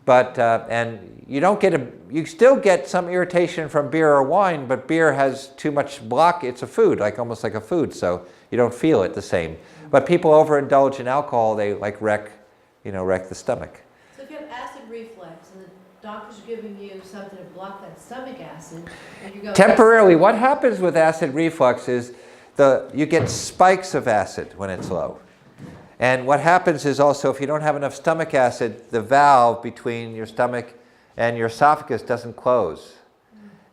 But, and you don't get you still get some irritation from beer or wine, but beer has too much it's a food, almost like a food, so you don't feel it the same. But people overindulge in alcohol, they wreck the stomach. So if you have acid reflux and the doctor's giving you something to block that stomach acid, and you go... Temporarily, what happens with acid reflux is you get spikes of acid when it's low. And what happens is also, if you don't have enough stomach acid, the valve between your stomach and your esophagus doesn't close.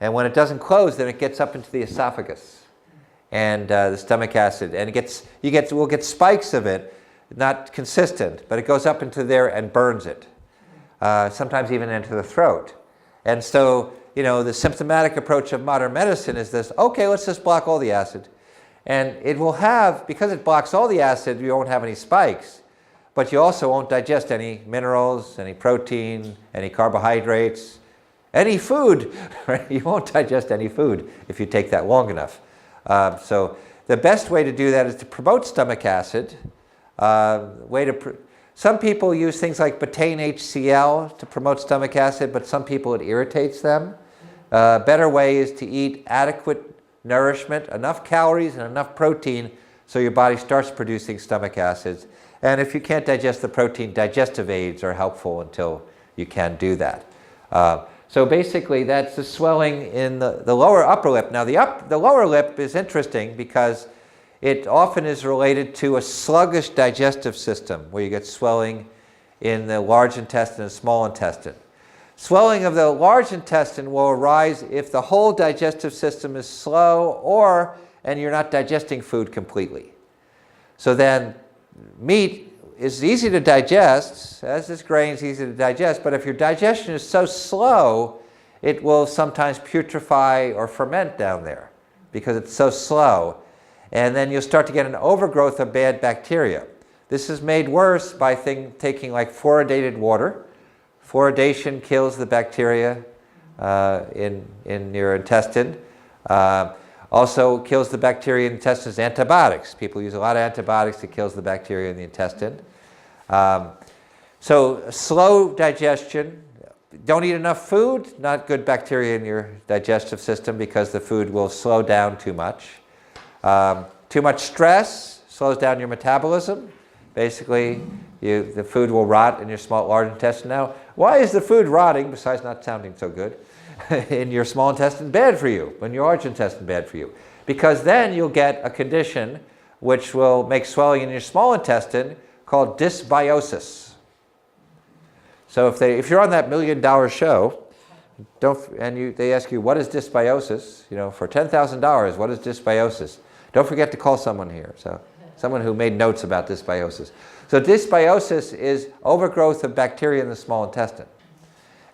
And when it doesn't close, then it gets up into the esophagus and the stomach acid. And we'll get spikes of it, not consistent, but it goes up into there and burns it. Sometimes even into the throat. And so, the symptomatic approach of modern medicine is this, okay, let's just block all the acid. And it will because it blocks all the acid, you won't have any spikes, but you also won't digest any minerals, any protein, any carbohydrates, any food. Right? You won't digest any food if you take that long enough. So the best way to do that is to promote stomach acid. Some people use things like betaine HCl to promote stomach acid, but some people it irritates them. Better way is to eat adequate nourishment, enough calories and enough protein so your body starts producing stomach acids. And if you can't digest the protein, digestive aids are helpful until you can do that. So basically that's the swelling in the lower upper lip. Now the lower lip is interesting because it often is related to a sluggish digestive system where you get swelling in the large intestine and small intestine. Swelling of the large intestine will arise if the whole digestive system is slow and you're not digesting food completely. So then meat is easy to digest, as is grains easy to digest, but if your digestion is so slow, it will sometimes putrefy or ferment down there because it's so slow. And then you'll start to get an overgrowth of bad bacteria. This is made worse by taking fluoridated water. Fluoridation kills the bacteria in your intestine. Also kills the bacteria in the intestine as antibiotics. People use a lot of antibiotics that kills the bacteria in the intestine. So slow digestion. Don't eat enough food, not good bacteria in your digestive system because the food will slow down too much. Too much stress slows down your metabolism. Basically, the food will rot in your large intestine. Now, why is the food rotting, besides not sounding so good, in your small intestine bad for you, in your large intestine bad for you? Because then you'll get a condition which will make swelling in your small intestine called dysbiosis. So if you're on that $1 million show, they ask you, what is dysbiosis? For $10,000, what is dysbiosis? Don't forget to call someone here. So someone who made notes about dysbiosis. So dysbiosis is overgrowth of bacteria in the small intestine.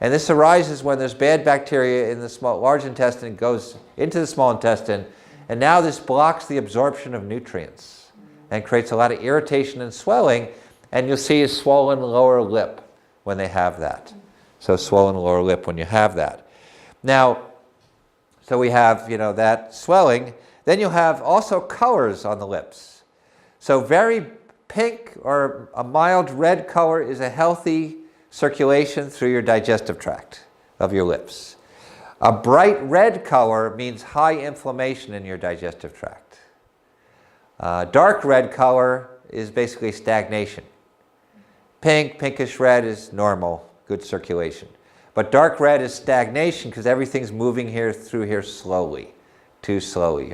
And this arises when there's bad bacteria in the large intestine, goes into the small intestine, and now this blocks the absorption of nutrients and creates a lot of irritation and swelling, and you'll see a swollen lower lip when they have that. So swollen lower lip when you have that. Now, So we have, that swelling. Then you'll have also colors on the lips. So very pink or a mild red color is a healthy circulation through your digestive tract of your lips. A bright red color means high inflammation in your digestive tract. Dark red color is basically stagnation. Pink, pinkish red is normal, good circulation. But dark red is stagnation because everything's moving through here slowly, too slowly.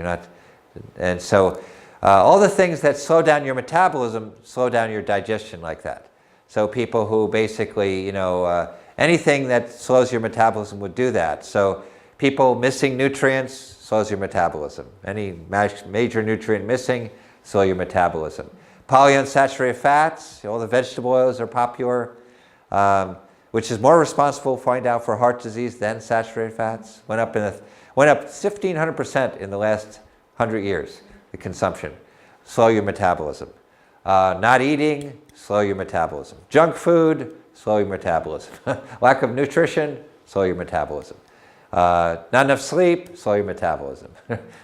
And so all the things that slow down your metabolism slow down your digestion like that. So people who basically, anything that slows your metabolism would do that. So people missing nutrients slows your metabolism. Any major nutrient missing, slow your metabolism. Polyunsaturated fats, all the vegetable oils are popular, which is more responsible, find out, for heart disease than saturated fats. Went up 1,500% in the last 100 years, the consumption. Slow your metabolism. Not eating, slow your metabolism. Junk food, slow your metabolism. Lack of nutrition, slow your metabolism. Not enough sleep, slow your metabolism.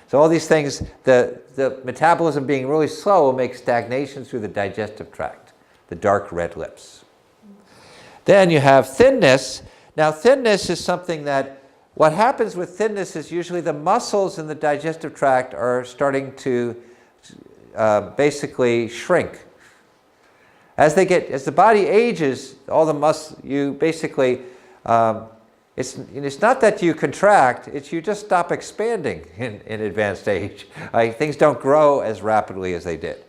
So all these things, the metabolism being really slow will make stagnation through the digestive tract, the dark red lips. Then you have thinness. Now thinness is something that, what happens with thinness is usually the muscles in the digestive tract are starting to basically shrink. As the body ages, all the muscle, you basically, it's not that you contract, it's you just stop expanding in advanced age. Things don't grow as rapidly as they did.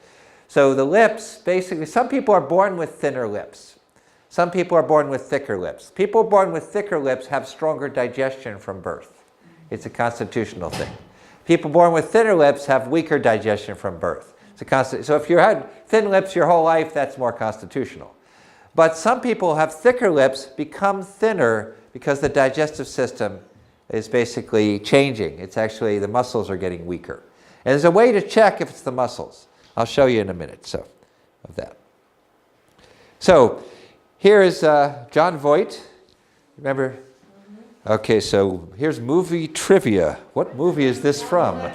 So the lips, basically, some people are born with thinner lips. Some people are born with thicker lips. People born with thicker lips have stronger digestion from birth. It's a constitutional thing. People born with thinner lips have weaker digestion from birth. So if you had thin lips your whole life, that's more constitutional. But some people have thicker lips, become thinner because the digestive system is basically changing. It's actually, the muscles are getting weaker. And there's a way to check if it's the muscles. I'll show you in a minute of that. So here is John Voight. Remember? Okay, so here's movie trivia. What movie is this from?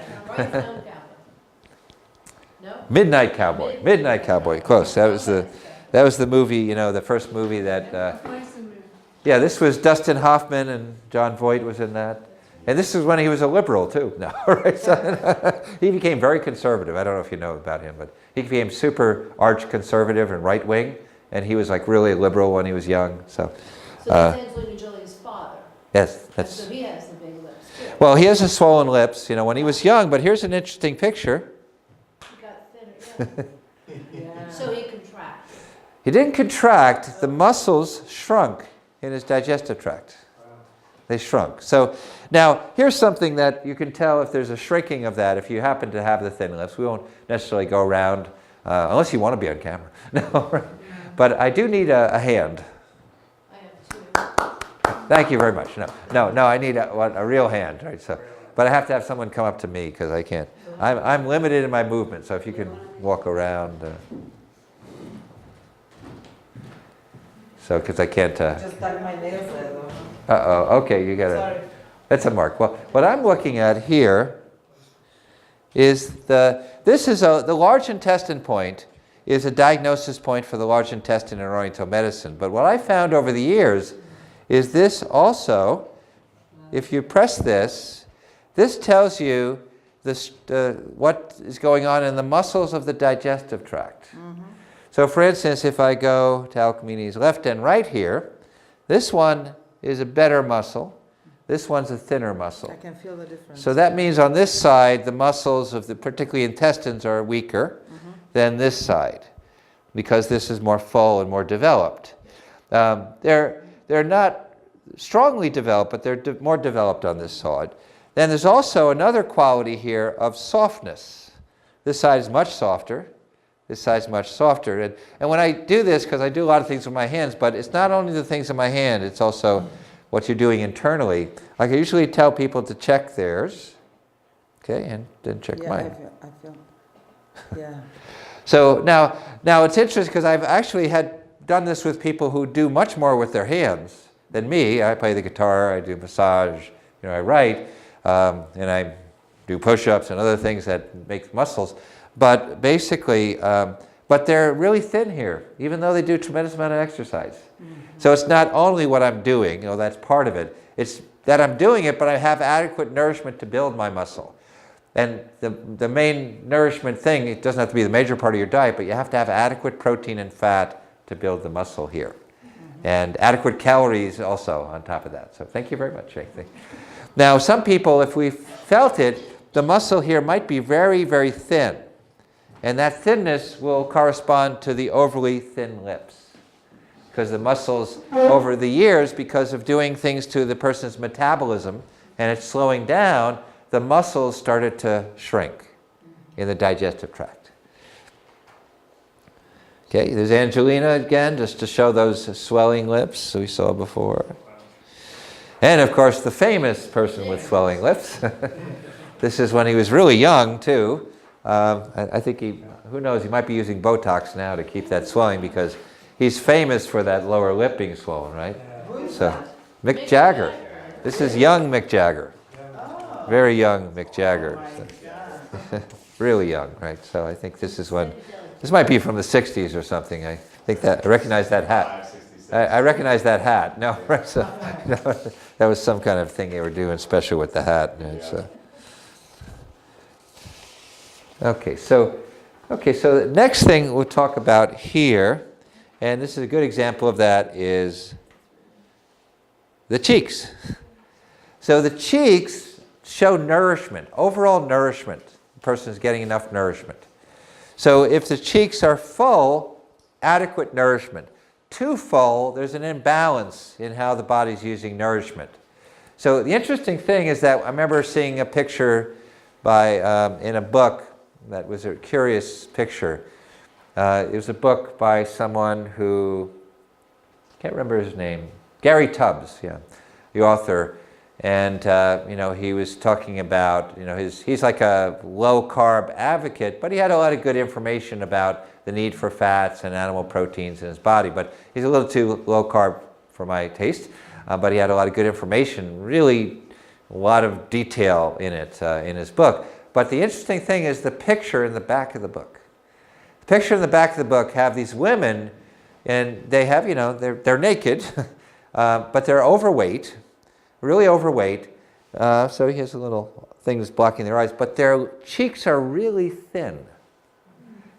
Midnight Cowboy. Midnight Cowboy. Close. That was the movie, the first movie that. Yeah, this was Dustin Hoffman and John Voight was in that. And this is when he was a liberal too. No, right? So, he became very conservative. I don't know if you know about him, but he became super arch conservative and right wing, and he was like really liberal when he was young. So that's Angelina Jolie's father. Yes, So he has the big lips too. Well, he has a swollen lips, when he was young. But here's an interesting picture. He got thinner. Yeah. So he contracted. He didn't contract. The muscles shrunk in his digestive tract. They shrunk. So now here's something that you can tell if there's a shrinking of that. If you happen to have the thin lips, we won't necessarily go around unless you want to be on camera. No, right? But I do need a hand. I have two. Thank you very much. No. I need a real hand, right? So, but I have to have someone come up to me because I can't. I'm limited in my movement. So if you can walk around. So because I can't. Just dug my nails there though. Okay, you got it. Sorry. That's a mark. Well, what I'm looking at here is the large intestine point is a diagnosis point for the large intestine in Oriental medicine. But what I found over the years is this also, if you press this tells you what is going on in the muscles of the digestive tract. Mm-hmm. So for instance, if I go to Alcmene's left and right here, this one is a better muscle. This one's a thinner muscle. I can feel the difference. So that means on this side, the muscles of the particularly intestines are weaker than this side because this is more full and more developed. They're not strongly developed, but they're more developed on this side. Then there's also another quality here of softness. This side is much softer. This side's much softer. And when I do this, because I do a lot of things with my hands, but it's not only the things in my hand, it's also what you're doing internally. I usually tell people to check theirs, okay, and then check mine. I feel. Yeah. So now it's interesting because I've actually done this with people who do much more with their hands than me. I play the guitar, I do massage, I write. and I do push-ups and other things that make muscles. But basically, but they're really thin here, even though they do a tremendous amount of exercise. So it's not only what I'm doing, that's part of it. It's that I'm doing it, but I have adequate nourishment to build my muscle. And the main nourishment thing, it doesn't have to be the major part of your diet, but you have to have adequate protein and fat to build the muscle here. And adequate calories also on top of that. So thank you very much, Jay. Now, some people, if we felt it, the muscle here might be very, very thin. And that thinness will correspond to the overly thin lips. Because the muscles, over the years, because of doing things to the person's metabolism, and it's slowing down, the muscles started to shrink in the digestive tract. Okay, there's Angelina again, just to show those swelling lips we saw before. And of course, the famous person with swelling lips. This is when he was really young, too. I think who knows, he might be using Botox now to keep that swelling, because he's famous for that lower lip being swollen, right? So, Mick Jagger. This is young Mick Jagger. Very young Mick Jagger. So. Really young, right? So I think this is when, this might be from the 60s or something. I think that, I recognize that hat. I recognize that hat. No, right? So, that was some kind of thing they were doing special with the hat. So. Okay, so the next thing we'll talk about here, and this is a good example of that, is the cheeks. So the cheeks show nourishment, overall nourishment. The person is getting enough nourishment. So if the cheeks are full, adequate nourishment. Too full, there's an imbalance in how the body's using nourishment. So the interesting thing is that I remember seeing a picture in a book that was a curious picture. It was a book by someone who, can't remember his name, Gary Tubbs, yeah, the author. And he was talking about, he's like a low-carb advocate, but he had a lot of good information about the need for fats and animal proteins in his body. But he's a little too low-carb for my taste, but he had a lot of good information, really a lot of detail in it, in his book. But the interesting thing is the picture in the back of the book. The picture in the back of the book have these women, and they have, they're naked, but they're overweight. Really overweight, so he has a little things blocking their eyes, but their cheeks are really thin.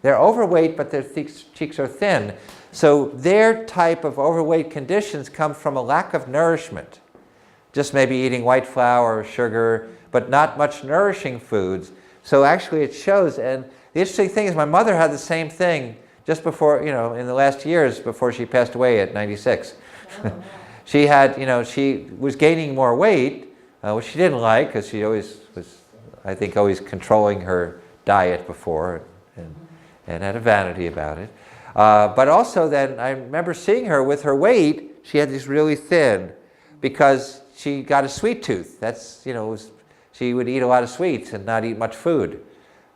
They're overweight, but their cheeks are thin. So their type of overweight conditions come from a lack of nourishment. Just maybe eating white flour or sugar, but not much nourishing foods. So actually it shows, and the interesting thing is my mother had the same thing just before, in the last years before she passed away at 96. She had, she was gaining more weight, which she didn't like, because she always was, I think, always controlling her diet before and had a vanity about it. But also then, I remember seeing her with her weight, she had this really thin, because she got a sweet tooth. That's, she would eat a lot of sweets and not eat much food.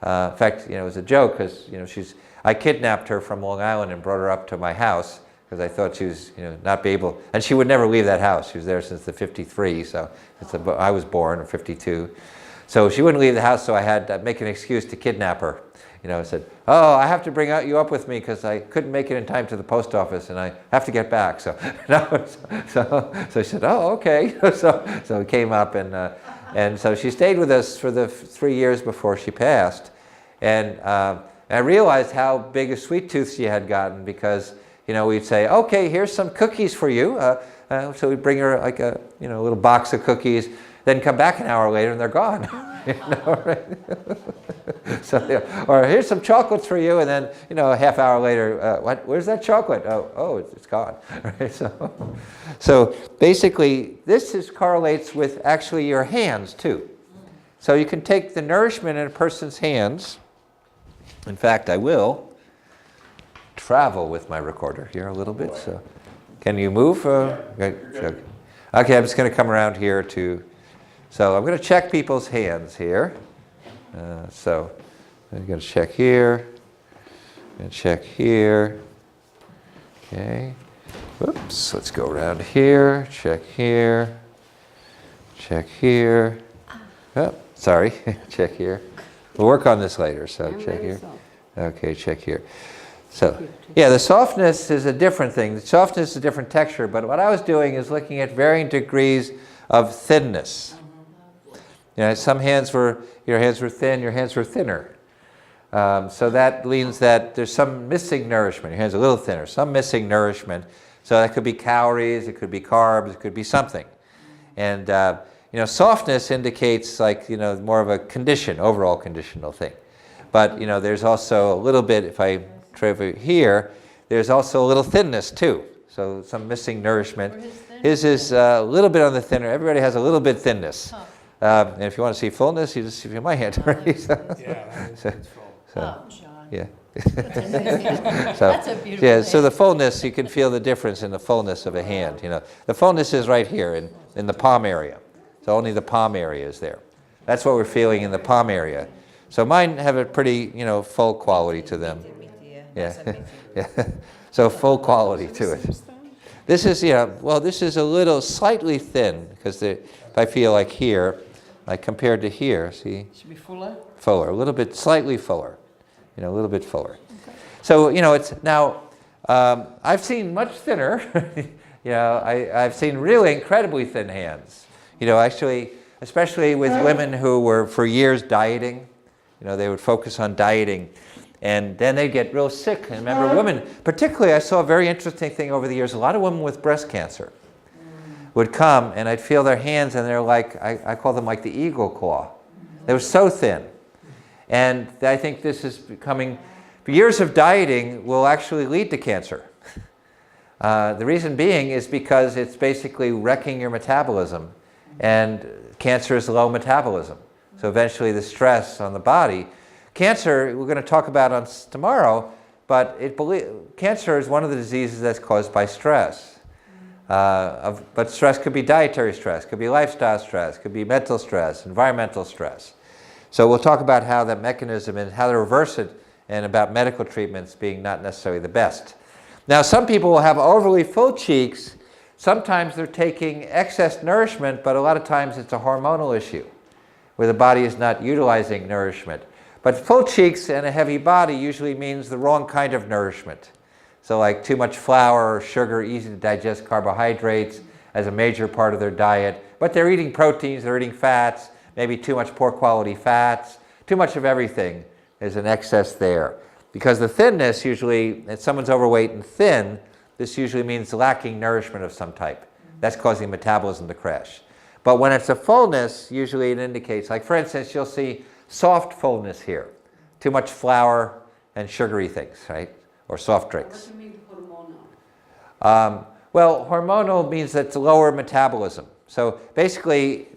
In fact, it was a joke, because, I kidnapped her from Long Island and brought her up to my house, because I thought she was, not be able, and she would never leave that house. She was there since the 53, so I was born in 52. So she wouldn't leave the house, so I had to make an excuse to kidnap her. I said, oh, I have to bring you up with me because I couldn't make it in time to the post office and I have to get back. So she said, oh, okay. So we came up and so she stayed with us for the 3 years before she passed. And I realized how big a sweet tooth she had gotten, because we'd say, okay, here's some cookies for you. So we'd bring her like a little box of cookies, then come back an hour later and they're gone. Right? Or here's some chocolates for you, and then a half hour later, where's that chocolate? Oh, it's gone. Right? So basically, this correlates with actually your hands too. So you can take the nourishment in a person's hands. In fact, I will travel with my recorder here a little bit. So, can you move? Okay, I'm just going to come around here so I'm going to check people's hands here. So I'm going to check here, and check here. Okay. Whoops. Let's go around here. Check here. Check here. Oh, sorry, check here. We'll work on this later, so check here. Okay, check here. So, yeah, the softness is a different thing. The softness is a different texture, but what I was doing is looking at varying degrees of thinness. You know, some hands were, your hands were thin, your hands were thinner. So that means that there's some missing nourishment. Your hand's a little thinner, some missing nourishment. So that could be calories, it could be carbs, it could be something. And you know, softness indicates like, you know, more of a condition, overall conditional thing. But you know, there's also a little bit, if I try over here, there's also a little thinness too. So some missing nourishment. His is a little bit on the thinner. Everybody has a little bit thinness. And if you want to see fullness, you just see my hand. Right? So, Oh, John. yeah. That's a beautiful Yeah, so hand. the fullness, you can feel the difference in the fullness of a hand. You know, the fullness is right here in the palm area. So only the palm area is there. That's what we're feeling in the palm area. So mine have a pretty, you know, full quality to them. Yeah, yeah. So full quality to it. This is, yeah, well, this is a little slightly thin because if I feel like here, like compared to here, see? Should be fuller? Fuller, a little bit, slightly fuller. You know, a little bit fuller. Okay. So, you know, it's now, I've seen much thinner. You know, I've seen really incredibly thin hands. You know, actually, especially with women who were for years dieting. You know, they would focus on dieting. And then they'd get real sick. And remember, women, particularly, I saw a very interesting thing over the years. A lot of women with breast cancer would come, and I'd feel their hands, and they're like, I call them like the eagle claw. They were so thin. And I think this is becoming, years of dieting will actually lead to cancer. The reason being is because it's basically wrecking your metabolism. And cancer is low metabolism. So eventually the stress on the body. Cancer, we're going to talk about on tomorrow, but cancer is one of the diseases that's caused by stress. But stress could be dietary stress, could be lifestyle stress, could be mental stress, environmental stress. So we'll talk about how that mechanism and how to reverse it, and about medical treatments being not necessarily the best. Now, some people will have overly full cheeks. Sometimes they're taking excess nourishment, but a lot of times it's a hormonal issue where the body is not utilizing nourishment. But full cheeks and a heavy body usually means the wrong kind of nourishment. So like too much flour or sugar, easy to digest carbohydrates as a major part of their diet. But they're eating proteins, they're eating fats, maybe too much poor quality fats, too much of everything. There's an excess there. Because the thinness usually, if someone's overweight and thin, this usually means lacking nourishment of some type. That's causing metabolism to crash. But when it's a fullness, usually it indicates, like for instance, you'll see soft fullness here. Too much flour and sugary things, right? Or soft drinks. What do you mean hormonal? Well, hormonal means that it's lower metabolism. So basically,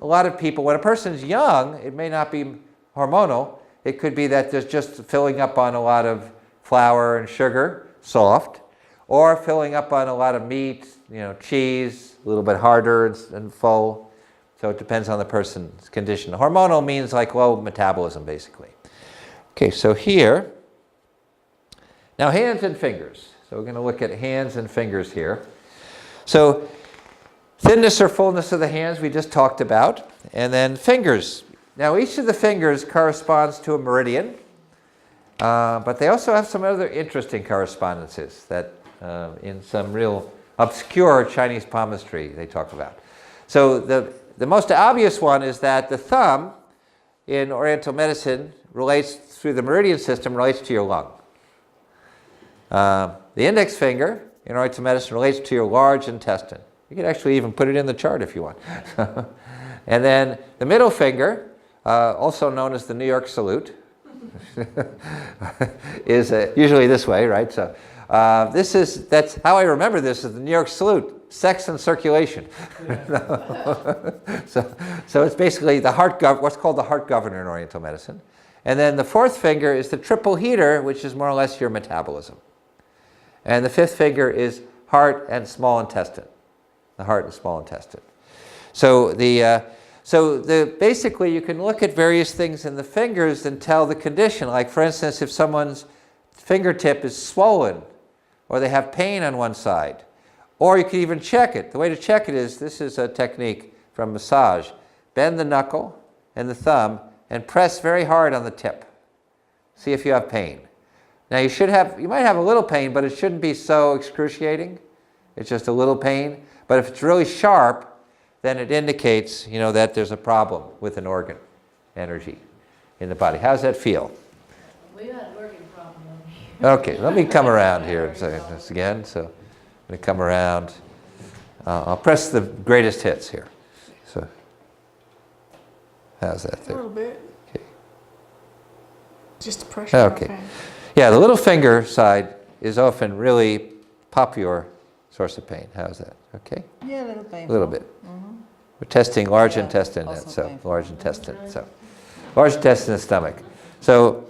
a lot of people, when a person's young, it may not be hormonal. It could be that there's just filling up on a lot of flour and sugar, soft, or filling up on a lot of meat, you know, cheese, a little bit harder and full. So it depends on the person's condition. Hormonal means like low metabolism, basically. Okay, so here, now hands and fingers. So we're going to look at hands and fingers here. So thinness or fullness of the hands we just talked about. And then fingers. Now each of the fingers corresponds to a meridian. But they also have some other interesting correspondences that in some real obscure Chinese palmistry they talk about. So the most obvious one is that the thumb in Oriental medicine relates through the meridian system, relates to your lung. The index finger in Oriental medicine relates to your large intestine. You could actually even put it in the chart if you want. And then the middle finger, also known as the New York salute, is usually this way, right? So that's how I remember this, is the New York salute. Sex and circulation. So it's basically the heart, what's called the heart governor in Oriental medicine. And then the fourth finger is the triple heater, which is more or less your metabolism. And the fifth finger is heart and small intestine. The heart and small intestine. So basically you can look at various things in the fingers and tell the condition. Like for instance, if someone's fingertip is swollen, or they have pain on one side, or you can even check it. The way to check it is, this is a technique from massage. bend the knuckle and the thumb and press very hard on the tip. See if you have pain. Now you might have a little pain, but it shouldn't be so excruciating. It's just a little pain. But if it's really sharp, then it indicates, that there's a problem with an organ energy in the body. How does that feel? We had an organ problem over here. Okay, let me come around here this again. So I'm going to come around. I'll press the greatest hits here. So how's that A there? little bit. Okay. Just pressure. Okay. Yeah, the little finger side is often really popular source of pain. How's that? Okay? Yeah, a little painful. A little bit. We're testing large Yeah, intestine, also so painful. large intestine, large intestine and stomach. So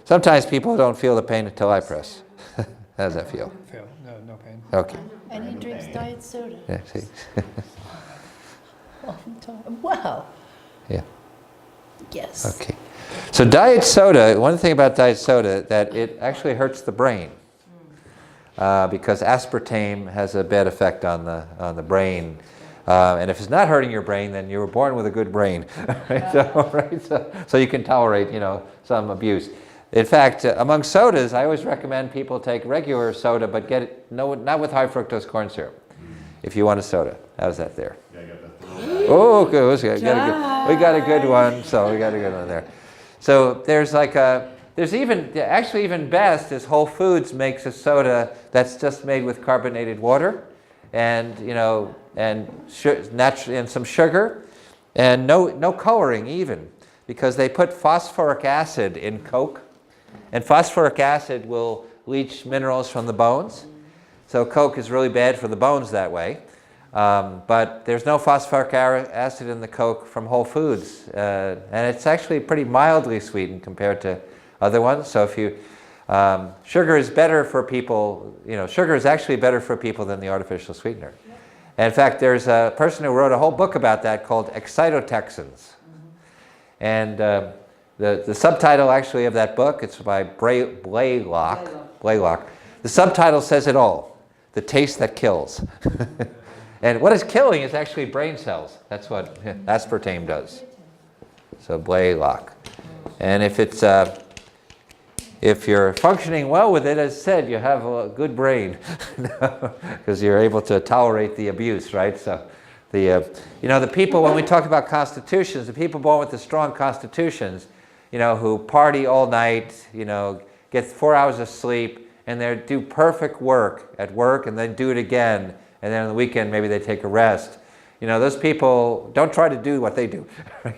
sometimes people don't feel the pain until I press. How does that feel? No pain. Okay. And he drinks diet soda Yeah, see? all the time. Wow. Yeah. Yes. Okay. So diet soda, one thing about diet soda, that it actually hurts the brain. Because aspartame has a bad effect on the brain. And if it's not hurting your brain, then you were born with a good brain. So you can tolerate, some abuse. In fact, among sodas, I always recommend people take regular soda, but get it not with high fructose corn syrup. If you want a soda, how's that there? Oh, good. We got a good one. So we got a good one there. So there's even best is Whole Foods makes a soda that's just made with carbonated water, and and some sugar, and no coloring even, because they put phosphoric acid in Coke, and phosphoric acid will leach minerals from the bones. So Coke is really bad for the bones that way. But there's no phosphoric acid in the Coke from Whole Foods, and it's actually pretty mildly sweetened compared to other ones. So if you, sugar is better for people, sugar is actually better for people than the artificial sweetener. And in fact, there's a person who wrote a whole book about that called Excitotoxins. And the subtitle actually of that book, it's by Blaylock. The subtitle says it all: The Taste That Kills. And what is killing is actually brain cells. That's what aspartame does. So Blaylock. And if you're functioning well with it, as I said, you have a good brain, because you're able to tolerate the abuse, right? So the people, when we talk about constitutions, the people born with the strong constitutions, who party all night, get 4 hours of sleep, and they do perfect work at work, and then do it again. And then on the weekend, maybe they take a rest. Those people, don't try to do what they do,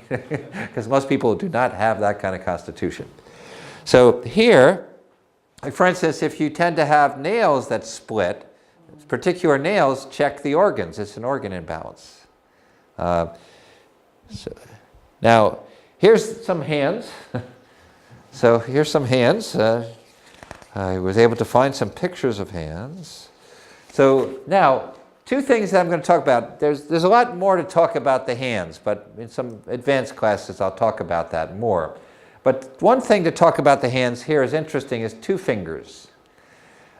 because most people do not have that kind of constitution. So here, like for instance, if you tend to have nails that split, particular nails, check the organs. It's an organ imbalance. Now, here's some hands. So here's some hands. I was able to find some pictures of hands. So now, two things that I'm going to talk about. There's a lot more to talk about the hands, but in some advanced classes I'll talk about that more. But one thing to talk about the hands here is interesting is two fingers.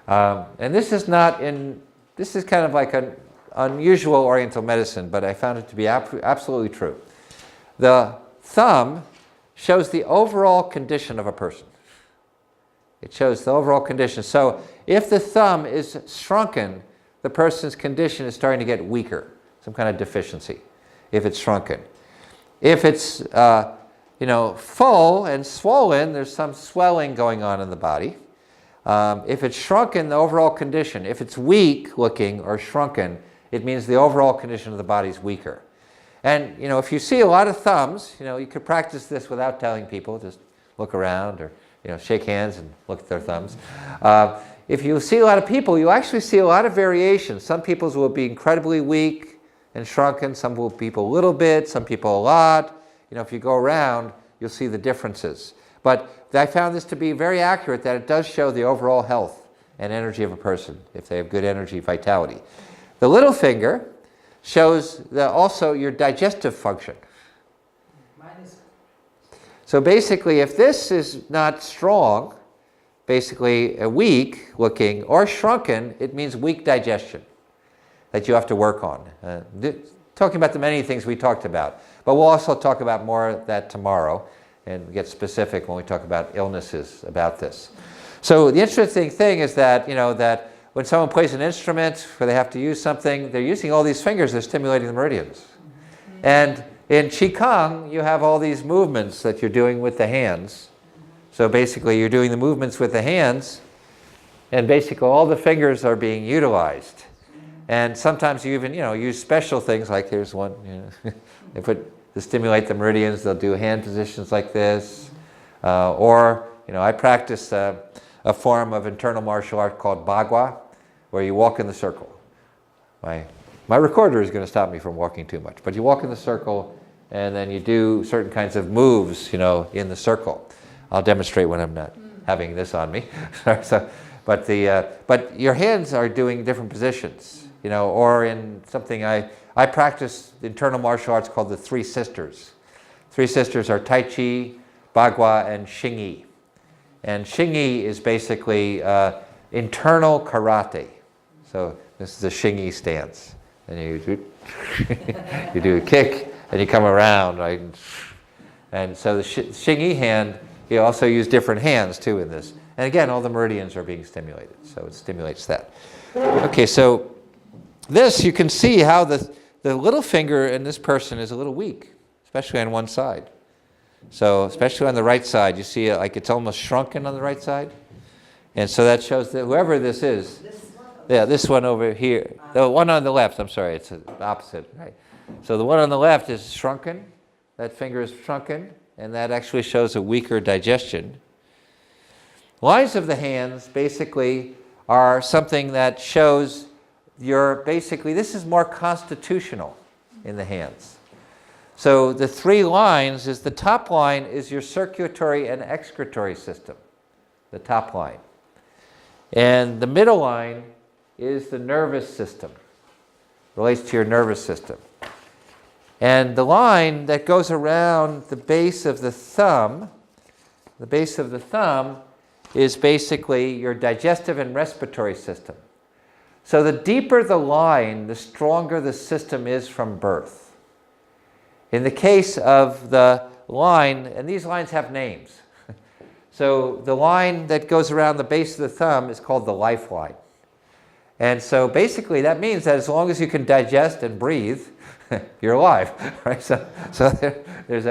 And this is kind of like an unusual Oriental medicine, but I found it to be absolutely true. The thumb shows the overall condition of a person. It shows the overall condition. So if the thumb is shrunken, the person's condition is starting to get weaker, some kind of deficiency, if it's shrunken. If it's full and swollen, there's some swelling going on in the body. If it's shrunken, the overall condition, if it's weak looking or shrunken, it means the overall condition of the body is weaker. And if you see a lot of thumbs, you could practice this without telling people, just look around or shake hands and look at their thumbs. If you see a lot of people, you actually see a lot of variations. Some people's will be incredibly weak and shrunken, some people a little bit, some people a lot. If you go around, you'll see the differences. But I found this to be very accurate, that it does show the overall health and energy of a person, if they have good energy, vitality. The little finger shows also your digestive function. Mine is So basically, if this is not strong, basically weak looking or shrunken, it means weak digestion that you have to work on. talking about the many things we talked about. But we'll also talk about more of that tomorrow and get specific when we talk about illnesses about this. So the interesting thing is that, that when someone plays an instrument where they have to use something, they're using all these fingers, they're stimulating the meridians. And in Qigong, you have all these movements that you're doing with the hands. So basically, you're doing the movements with the hands, and basically all the fingers are being utilized. And sometimes you even, use special things, like here's one, to stimulate the meridians, they'll do hand positions like this. Or, I practice a form of internal martial art called Bagua, where you walk in the circle. My recorder is going to stop me from walking too much, but you walk in the circle, and then you do certain kinds of moves, in the circle. I'll demonstrate when I'm not having this on me. But your hands are doing different positions, or in something I practice internal martial arts called the Three Sisters. Three Sisters are Tai Chi, Bagua, and Xing Yi. And Xing Yi is basically internal karate. So this is a Xing Yi stance. And you do a kick, and you come around, right? And so the Xing Yi hand, you also use different hands too in this. And again, all the meridians are being stimulated, so it stimulates that. Okay, so this, you can see how the little finger in this person is a little weak, especially on one side. So especially on the right side, you see it like it's almost shrunken on the right side. And so that shows that whoever this is, this one over here, the one on the left, I'm sorry, it's the opposite, right? So the one on the left is shrunken, that finger is shrunken, and that actually shows a weaker digestion. Lines of the hands basically are something that shows this is more constitutional in the hands. So the three lines is, the top line is your circulatory and excretory system, the top line. And the middle line is the nervous system, relates to your nervous system. And the line that goes around the base of the thumb is basically your digestive and respiratory system. So the deeper the line, the stronger the system is from birth. In the case of the line, and these lines have names. So the line that goes around the base of the thumb is called the lifeline. And so basically that means that as long as you can digest and breathe, you're alive, right? So there's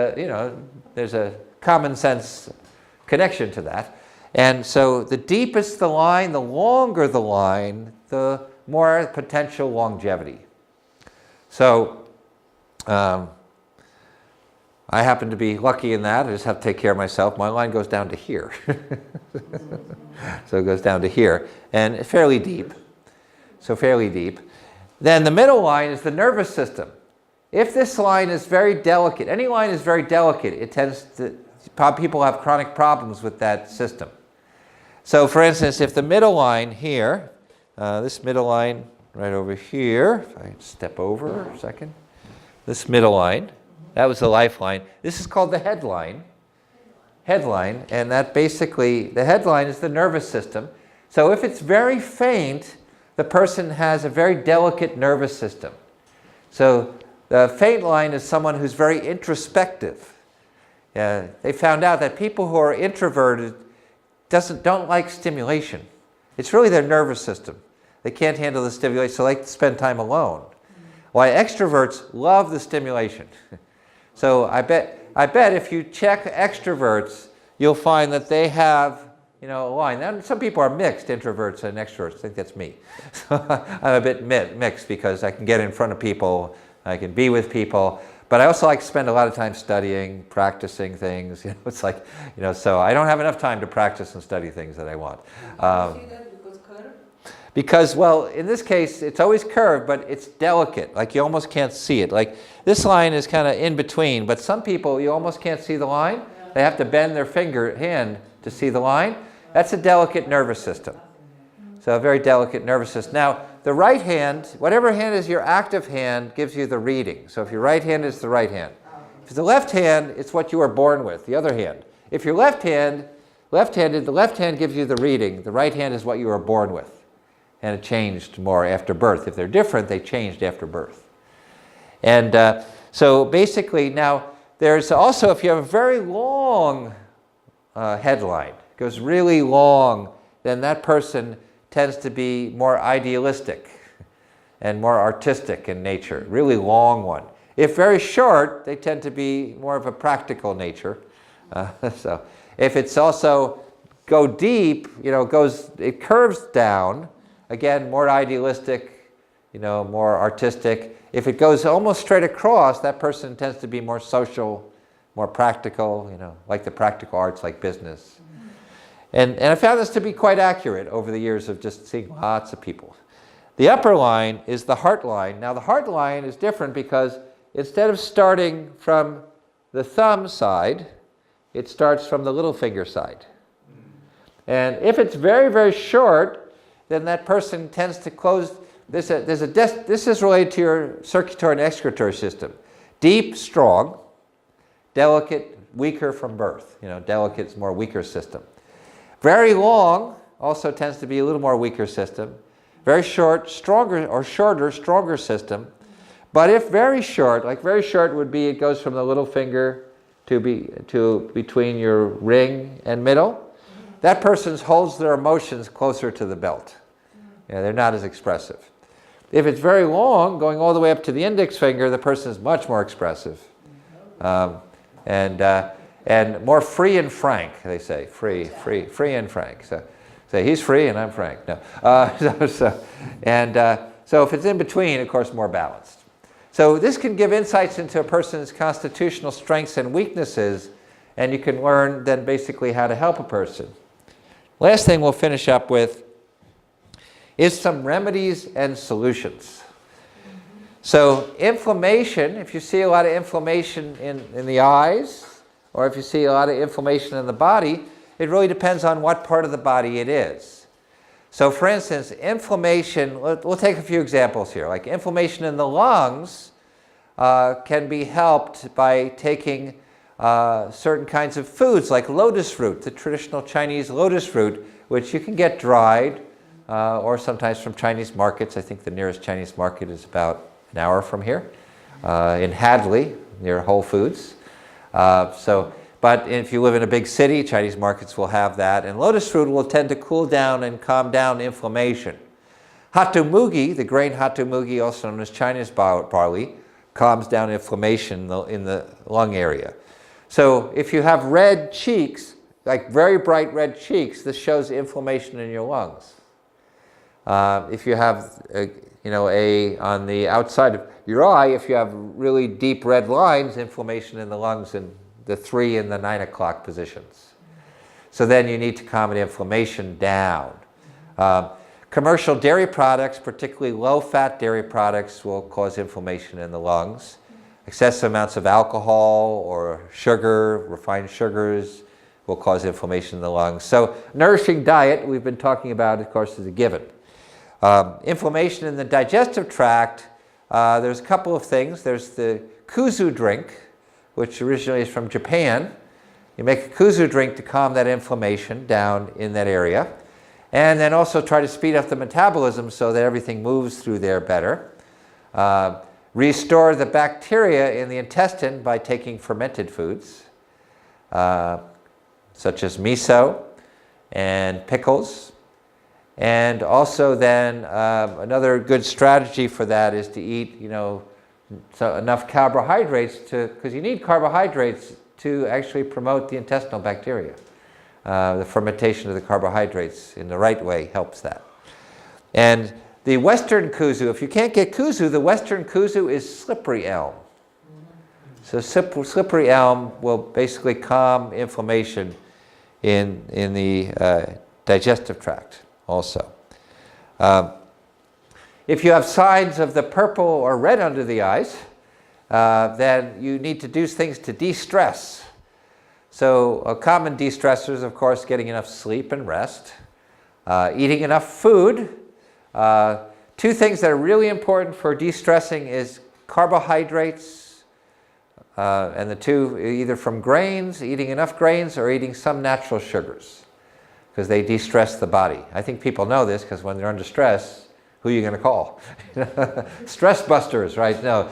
a common sense connection to that. And so the deepest the line, the longer the line, the more potential longevity. So I happen to be lucky in that. I just have to take care of myself. My line goes down to here. So it goes down to here, and fairly deep. So fairly deep. Then the middle line is the nervous system. If this line is very delicate, any line is very delicate, it tends to, people have chronic problems with that system. So for instance, if the middle line here, this middle line right over here, if I step over a second, this middle line, that was the lifeline. This is called the headline. Headline, and that basically, the headline is the nervous system. So if it's very faint, the person has a very delicate nervous system. So the faint line is someone who's very introspective. They found out that people who are introverted don't like stimulation. It's really their nervous system. They can't handle the stimulation, so they like to spend time alone. While extroverts love the stimulation. So I bet if you check extroverts, you'll find that they have, a line. Now, some people are mixed, introverts and extroverts. I think that's me. So I'm a bit mixed because I can get in front of people, I can be with people, but I also like to spend a lot of time studying, practicing things. It's like, so I don't have enough time to practice and study things that I want. See that because curve? Because, well, in this case, it's always curved, but it's delicate. Like you almost can't see it. Like this line is kind of in between, but some people, you almost can't see the line. Yeah. They have to bend their hand to see the line. That's a delicate nervous system. So a very delicate nervous system. Now, the right hand, whatever hand is your active hand, gives you the reading. So if your right hand is the right hand. If it's the left hand, it's what you were born with, the other hand. If you're left-handed, the left hand gives you the reading. The right hand is what you were born with. And it changed more after birth. If they're different, they changed after birth. And so basically now, there's also, if you have a very long headline, goes really long, then that person tends to be more idealistic and more artistic in nature, really long one. If very short, they tend to be more of a practical nature. So if it's also go deep, it curves down, again, more idealistic, more artistic. If it goes almost straight across, that person tends to be more social, more practical, like the practical arts, like business. And I found this to be quite accurate over the years of just seeing lots of people. The upper line is the heart line. Now the heart line is different because instead of starting from the thumb side, it starts from the little finger side. And if it's very, very short, then that person tends to close. This is related to your circulatory and excretory system. Deep, strong. Delicate, weaker from birth. Delicate is more weaker system. Very long also tends to be a little more weaker system. Very short, stronger, or shorter, stronger system. But if very short, like very short would be, it goes from the little finger to between your ring and middle. That person holds their emotions closer to the belt. They're not as expressive. If it's very long, going all the way up to the index finger, the person is much more expressive. And more free and frank, they say. Free and frank. So he's free and I'm frank. No. So if it's in between, of course, more balanced. So this can give insights into a person's constitutional strengths and weaknesses, and you can learn then basically how to help a person. Last thing we'll finish up with is some remedies and solutions. So inflammation, if you see a lot of inflammation in the eyes, or if you see a lot of inflammation in the body, it really depends on what part of the body it is. So for instance, inflammation, we'll take a few examples here. Like inflammation in the lungs can be helped by taking certain kinds of foods like lotus fruit, the traditional Chinese lotus fruit, which you can get dried or sometimes from Chinese markets. I think the nearest Chinese market is about an hour from here in Hadley, near Whole Foods. But if you live in a big city, Chinese markets will have that. And lotus fruit will tend to cool down and calm down inflammation. Hatumugi, the grain hatumugi, also known as Chinese barley, calms down inflammation in the lung area. So if you have red cheeks, like very bright red cheeks, this shows inflammation in your lungs. If you have, on the outside of your eye, if you have really deep red lines, inflammation in the lungs in the 3 and the 9 o'clock positions. So then you need to calm the inflammation down. Commercial dairy products, particularly low-fat dairy products, will cause inflammation in the lungs. Excessive amounts of alcohol or sugar, refined sugars, will cause inflammation in the lungs. So nourishing diet, we've been talking about, of course, is a given. Inflammation in the digestive tract, there's a couple of things. There's the kuzu drink, which originally is from Japan. You make a kuzu drink to calm that inflammation down in that area. And then also try to speed up the metabolism so that everything moves through there better. Restore the bacteria in the intestine by taking fermented foods, such as miso and pickles. And also then another good strategy for that is to eat, so enough carbohydrates because you need carbohydrates to actually promote the intestinal bacteria. The fermentation of the carbohydrates in the right way helps that. And the Western kuzu, if you can't get kuzu, the Western kuzu is slippery elm. So slippery elm will basically calm inflammation in the digestive tract also. If you have signs of the purple or red under the eyes, then you need to do things to de-stress. So common de-stressors, of course, getting enough sleep and rest, eating enough food. 2 things that are really important for de-stressing is carbohydrates, and the 2 either from grains, eating enough grains, or eating some natural sugars, because they de-stress the body. I think people know this because when they're under stress, who are you going to call? Stress busters, right? No.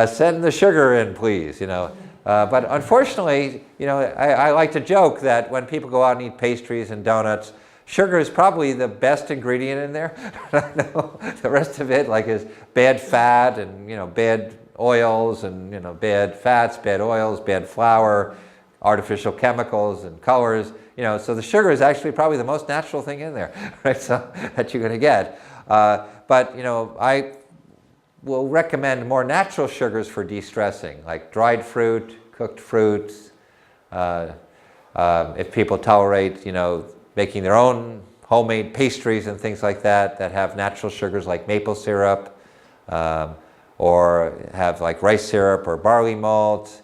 Send the sugar in, please, you know. But unfortunately, you know, I like to joke that when people go out and eat pastries and donuts, sugar is probably the best ingredient in there. No, the rest of it, like, is bad fat and, you know, bad oils and, you know, bad fats, bad oils, bad flour, artificial chemicals and colors. You know, so the sugar is actually probably the most natural thing in there, right? So that you're going to get. But you know, I will recommend more natural sugars for de-stressing, like dried fruit, cooked fruits. If people tolerate, you know, making their own homemade pastries and things like that, that have natural sugars like maple syrup, or have like rice syrup or barley malt.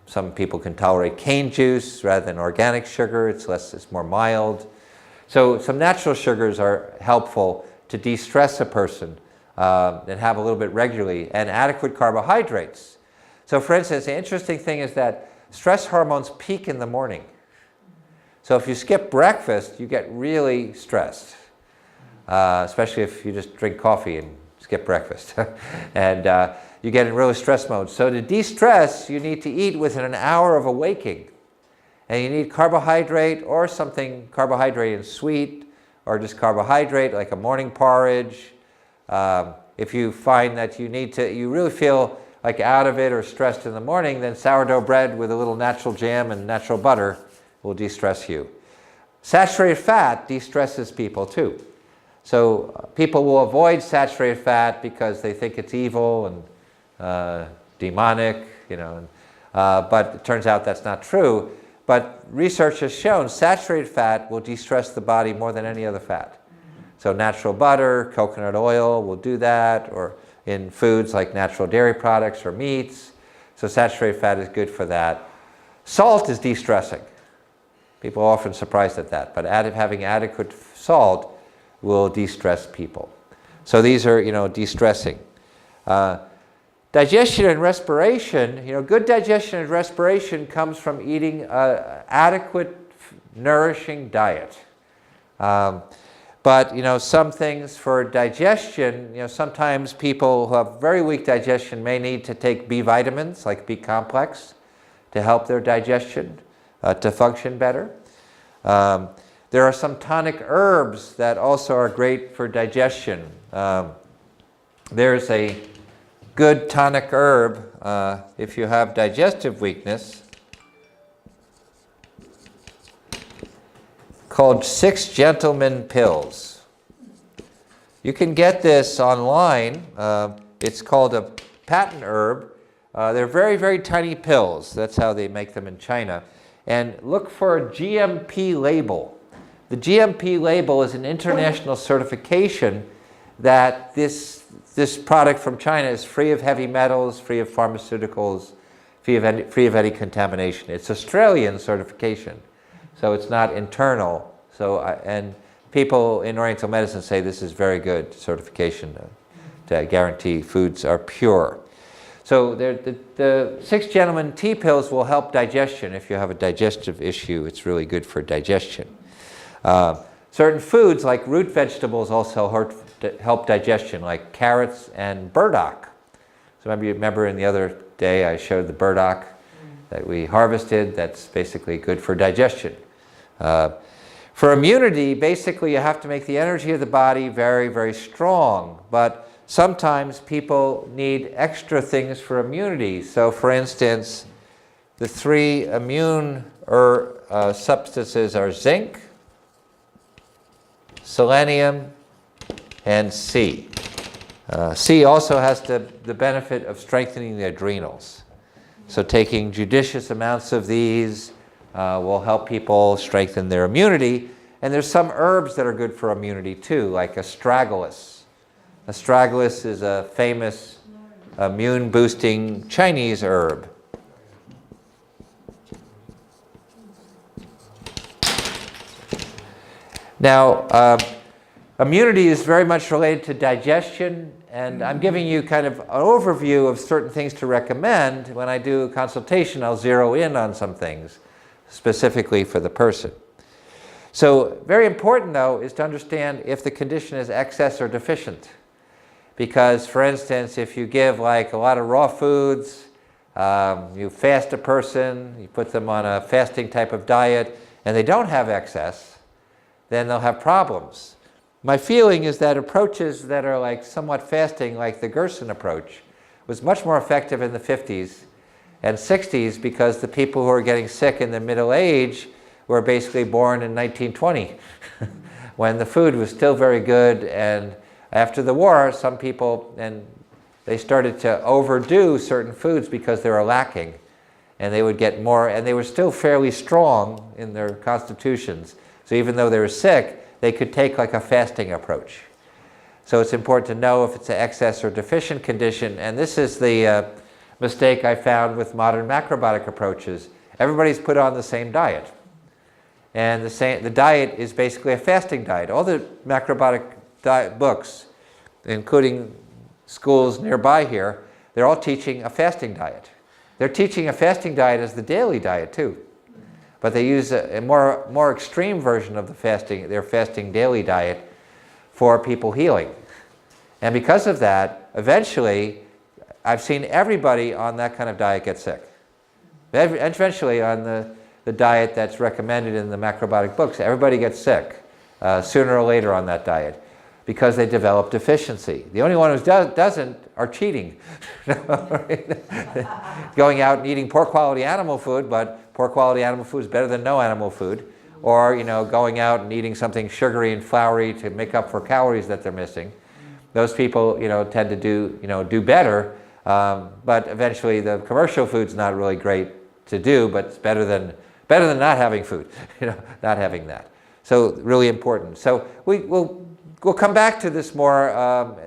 Some people can tolerate cane juice rather than organic sugar. It's more mild. So some natural sugars are helpful to de-stress a person and have a little bit regularly, and adequate carbohydrates. So for instance, the interesting thing is that stress hormones peak in the morning. So if you skip breakfast, you get really stressed, especially if you just drink coffee and skip breakfast. And you get in really stress mode. So to de-stress, you need to eat within an hour of awaking. And you need carbohydrate or something, carbohydrate and sweet, or just carbohydrate like a morning porridge. If you find that you really feel like out of it or stressed in the morning, then sourdough bread with a little natural jam and natural butter will de-stress you. Saturated fat de-stresses people too. So people will avoid saturated fat because they think it's evil and demonic, you know. But it turns out that's not true. But research has shown saturated fat will de-stress the body more than any other fat. So natural butter, coconut oil will do that, or in foods like natural dairy products or meats. So saturated fat is good for that. Salt is de-stressing. People are often surprised at that, but having adequate salt will de-stress people. So these are, you know, de-stressing. Digestion and respiration, you know, good digestion and respiration comes from eating an adequate, nourishing diet. But, you know, some things for digestion, you know, sometimes people who have very weak digestion may need to take B vitamins, like B complex, to help their digestion to function better. There are some tonic herbs that also are great for digestion. There's a good tonic herb if you have digestive weakness called Six Gentlemen Pills. You can get this online. It's called a patent herb. They're very, very tiny pills. That's how they make them in China. And look for a GMP label. The GMP label is an international certification that this product from China is free of heavy metals, free of pharmaceuticals, free of any contamination. It's Australian certification, so it's not internal. So and people in Oriental medicine say this is very good certification to guarantee foods are pure. So the Six Gentlemen tea pills will help digestion. If you have a digestive issue, it's really good for digestion. Certain foods like root vegetables also help digestion, like carrots and burdock. So maybe you remember in the other day I showed the burdock that we harvested. That's basically good for digestion. For immunity, basically you have to make the energy of the body very, very strong. But sometimes people need extra things for immunity. So for instance, the three immune substances are zinc, selenium, and C. C also has the benefit of strengthening the adrenals. So taking judicious amounts of these will help people strengthen their immunity. And there's some herbs that are good for immunity too, like astragalus. Astragalus is a famous immune-boosting Chinese herb. Now, immunity is very much related to digestion, and I'm giving you kind of an overview of certain things to recommend. When I do a consultation, I'll zero in on some things specifically for the person. So very important, though, is to understand if the condition is excess or deficient. because, for instance, if you give like a lot of raw foods, you fast a person, you put them on a fasting type of diet, and they don't have excess, then they'll have problems. My feeling is that approaches that are like somewhat fasting, like the Gerson approach, was much more effective in the 50s and 60s because the people who were getting sick in the middle age were basically born in 1920 when the food was still very good, and after the war some people, and they started to overdo certain foods because they were lacking, and they would get more, and they were still fairly strong in their constitutions, so even though they were sick they could take like a fasting approach. So it's important to know if it's an excess or deficient condition, and this is the mistake I found with modern macrobiotic approaches. Everybody's put on the same diet, and the diet is basically a fasting diet. All the macrobiotic diet books, including schools nearby here, they're all teaching a fasting diet. They're teaching a fasting diet as the daily diet too, but they use a more extreme version of their fasting daily diet for people healing. And because of that, eventually, I've seen everybody on that kind of diet get sick. Eventually, on the diet that's recommended in the macrobiotic books, everybody gets sick sooner or later on that diet because they develop deficiency. The only one who doesn't are cheating. Going out and eating poor quality animal food, but poor quality animal food is better than no animal food. Or going out and eating something sugary and floury to make up for calories that they're missing. Those people tend to do better, but eventually the commercial food's not really great to do, but it's better than not having food, not having that. So really important. So we'll come back to this more,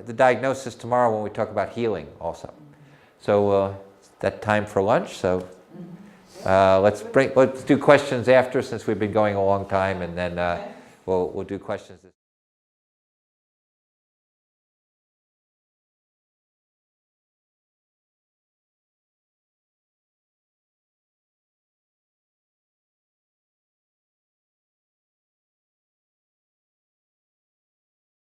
the diagnosis tomorrow when we talk about healing also. So that time for lunch. So let's do questions after, since we've been going a long time, and then we'll do questions.